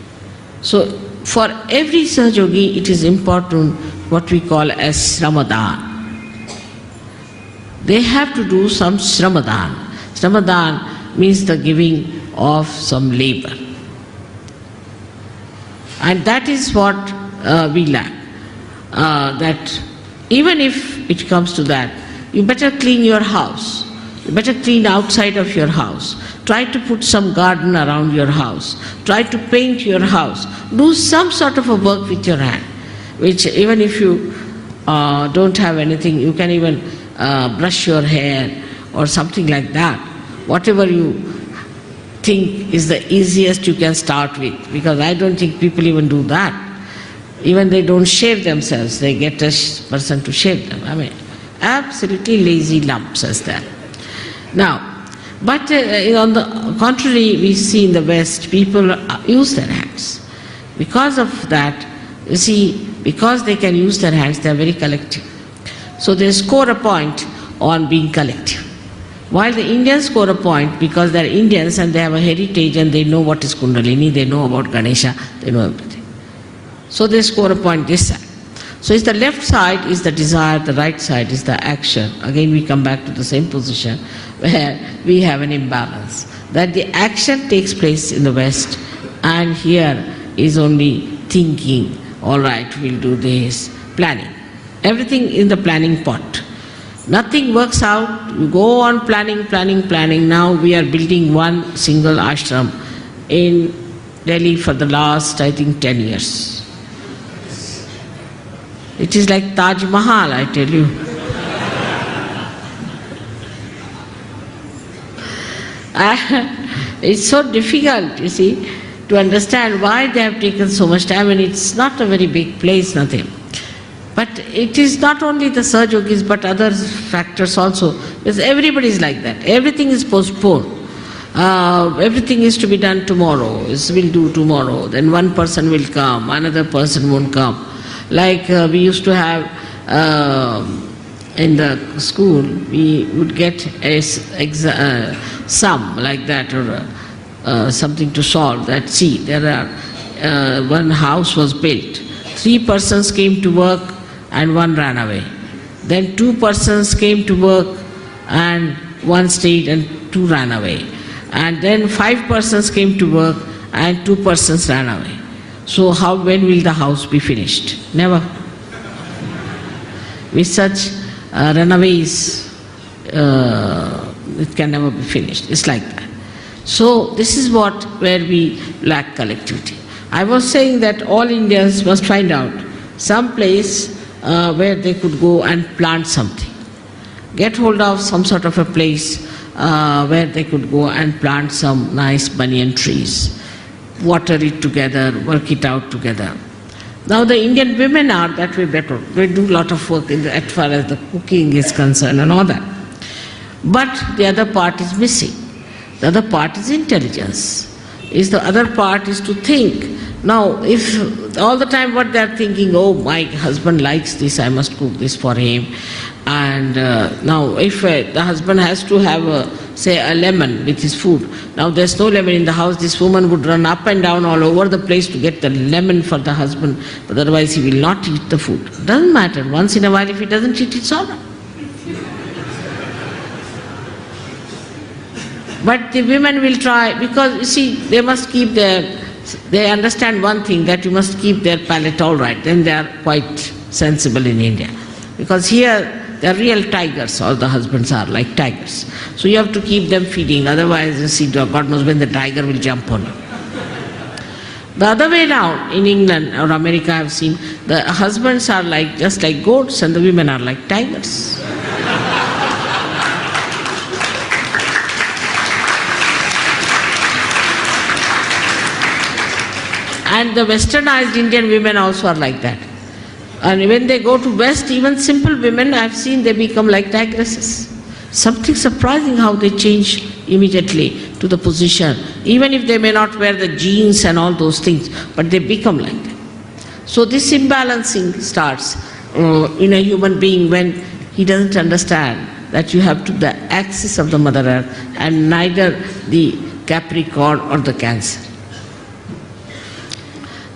So for every Sahajogi, it is important what we call as Sramadan. They have to do some Sramadan. Sramadan means the giving of some labor. And that is what we lack. That even if it comes to that, you better clean your house. You better clean outside of your house. Try to put some garden around your house. Try to paint your house. Do some sort of a work with your hand, which even if you don't have anything, you can even brush your hair or something like that. Whatever you think is the easiest you can start with, because I don't think people even do that. Even they don't shave themselves, they get a person to shave them. I mean, absolutely lazy lumps as that. Now, but on the contrary, we see in the West, people use their hands. Because of that, you see, because they can use their hands, they are very collective. So they score a point on being collective. While the Indians score a point because they are Indians and they have a heritage and they know what is Kundalini, they know about Ganesha, they know everything. So they score a point this side. So it's the left side is the desire, the right side is the action. Again we come back to the same position where we have an imbalance. That the action takes place in the West and here is only thinking, all right, we'll do this, planning. Everything in the planning pot. Nothing works out, you go on planning. Now we are building one single ashram in Delhi for the last, I think, 10 years. It is like Taj Mahal, I tell you. It's so difficult, you see, to understand why they have taken so much time, and it's not a very big place, nothing. But it is not only the Sahajogis but other factors also, because everybody is like that. Everything is postponed. Everything is to be done tomorrow, we'll do tomorrow. Then one person will come, another person won't come. Like we used to have in the school, we would get a sum like that or something to solve. That see, there are one house was built. 3 persons came to work and 1 ran away. Then 2 persons came to work and 1 stayed and 2 ran away. And then 5 persons came to work and 2 persons ran away. So when will the house be finished? Never. With such runaways, it can never be finished. It's like that. So this is where we lack collectivity. I was saying that all Indians must find out some place where they could go and plant something. Get hold of some sort of a place where they could go and plant some nice banyan trees. Water it together, work it out together. Now the Indian women are that way better. They do a lot of work as far as the cooking is concerned and all that. But the other part is missing. The other part is intelligence. The other part is to think. Now, if all the time what they are thinking, oh, my husband likes this, I must cook this for him. And now, if the husband has to have, say, a lemon with his food, now there's no lemon in the house, this woman would run up and down all over the place to get the lemon for the husband, but otherwise he will not eat the food. Doesn't matter. Once in a while, if he doesn't eat, it's all right. But the women will try, because you see, they must keep they understand one thing, that you must keep their palate all right, then they are quite sensible in India. Because here, they're real tigers, all the husbands are like tigers. So you have to keep them feeding, otherwise you see, God knows when the tiger will jump on you. The other way around, in England or America I've seen, the husbands are like just like goats and the women are like tigers. And the westernized Indian women also are like that. And when they go to West, even simple women, I've seen they become like tigresses. Something surprising how they change immediately to the position, even if they may not wear the jeans and all those things, but they become like that. So this imbalancing starts in a human being when he doesn't understand that you have to the axis of the Mother Earth and neither the Capricorn or the Cancer.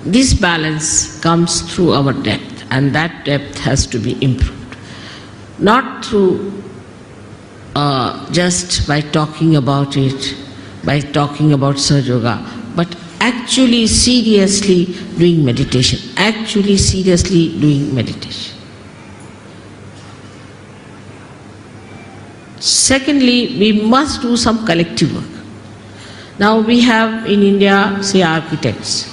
This balance comes through our depth, and that depth has to be improved. Not through just by talking about it, by talking about Sahaja Yoga, but actually seriously doing meditation. Actually seriously doing meditation. Secondly, we must do some collective work. Now we have in India, say, architects.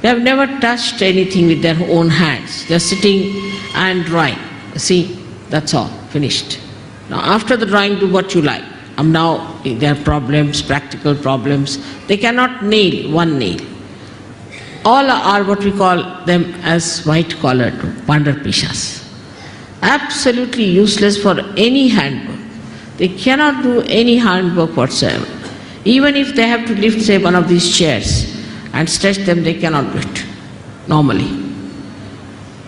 They have never touched anything with their own hands. They are sitting and drawing. See, that's all, finished. Now after the drawing, do what you like. Now there are problems, practical problems. They cannot nail one nail. All are what we call them as white-collar Pandar-pishas. Absolutely useless for any handwork. They cannot do any handwork whatsoever. Even if they have to lift, say, one of these chairs and stretch them, they cannot do it normally.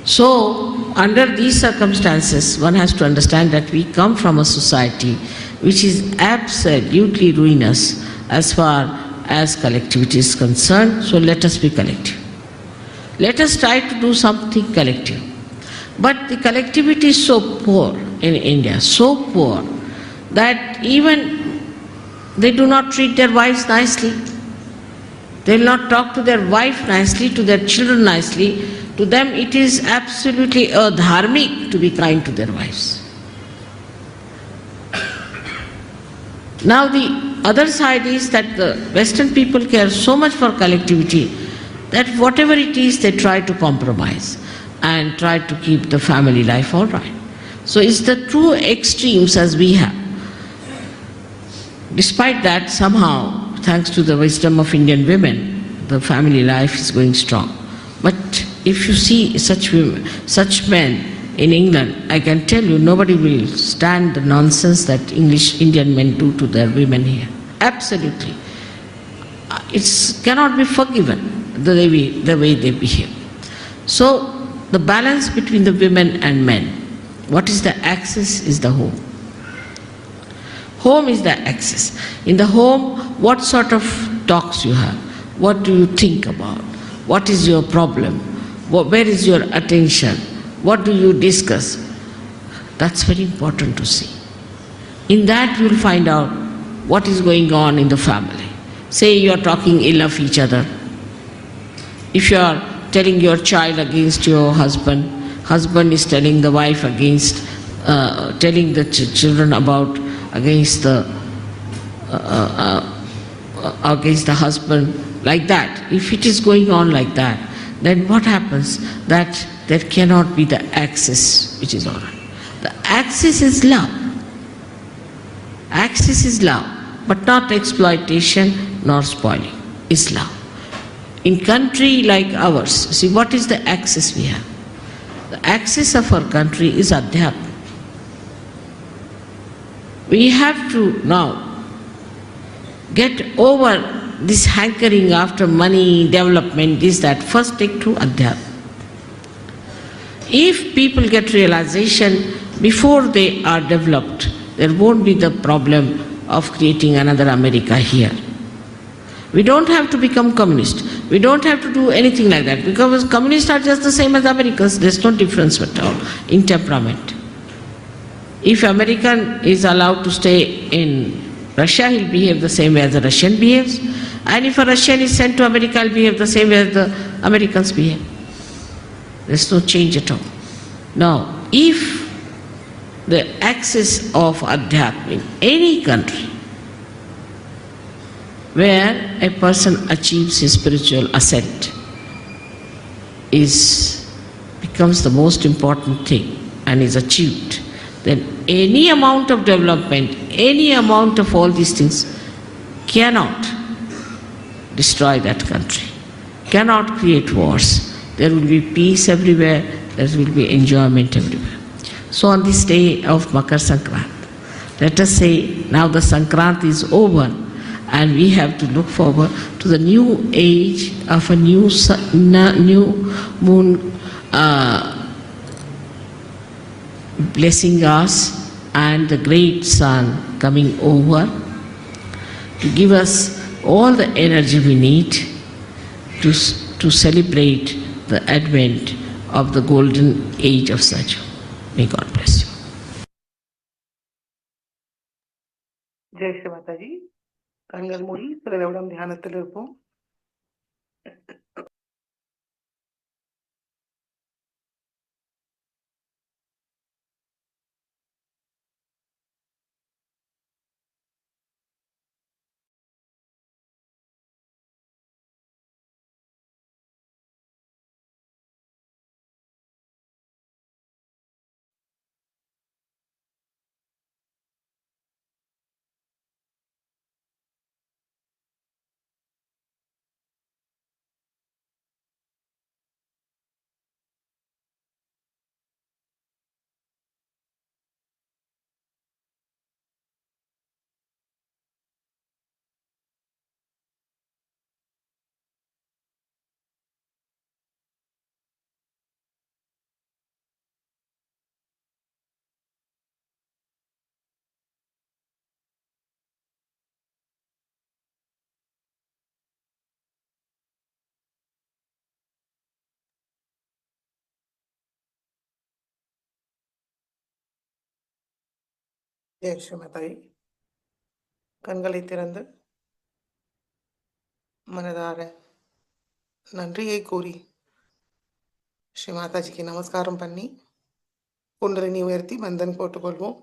So, under these circumstances, one has to understand that we come from a society which is absolutely ruinous as far as collectivity is concerned. So let us be collective. Let us try to do something collective. But the collectivity is so poor in India, so poor, that even they do not treat their wives nicely. They will not talk to their wife nicely, to their children nicely. To them it is absolutely adharmic to be kind to their wives. Now the other side is that the Western people care so much for collectivity that whatever it is they try to compromise and try to keep the family life all right. So it's the true extremes as we have. Despite that, somehow, thanks to the wisdom of Indian women, the family life is going strong. But if you see such women, such men in England, I can tell you nobody will stand the nonsense that Indian men do to their women here. Absolutely. It cannot be forgiven the way they behave. So the balance between the women and men, what is the axis is the home. Home is the axis. In the home, what sort of talks you have? What do you think about? What is your problem? Where is your attention? What do you discuss? That's very important to see. In that you will find out what is going on in the family. Say you are talking ill of each other. If you are telling your child against your husband, husband is telling the wife against, telling the children about against the husband, like that. If it is going on like that, then what happens? That there cannot be the axis which is all right. The axis is love. Axis is love, but not exploitation nor spoiling. Is love. In country like ours, see what is the axis we have? The axis of our country is Adhyatma. We have to now get over this hankering after money, development, this, that. First take to Adhyatma. If people get realization before they are developed, there won't be the problem of creating another America here. We don't have to become communist. We don't have to do anything like that, because communists are just the same as Americans. There's no difference at all in temperament. If American is allowed to stay in Russia, he'll behave the same way as the Russian behaves. And if a Russian is sent to America, he'll behave the same way as the Americans behave. There's no change at all. Now, if the axis of Adhyatma in any country where a person achieves his spiritual ascent becomes the most important thing and is achieved, then any amount of development, any amount of all these things cannot destroy that country, cannot create wars. There will be peace everywhere, there will be enjoyment everywhere. So on this day of Makar Sankranti, let us say now the Sankranti is over and we have to look forward to the new age of a new moon blessing us and the great sun coming over to give us all the energy we need to celebrate the advent of the golden age of Saju. May God bless you. Jai Sri Mataji. கண்கள் மூடி சில நிமிடம் தியானத்தில் இருப்போம். ஜெய் ஸ்ரீ மாதாஜி. கண்களை திறந்து மனதார நன்றியை கூறி ஸ்ரீ மாதாஜிக்கு நமஸ்காரம் பண்ணி குண்டலினி உயர்த்தி பந்தன் போட்டுக்கொள்வோம்.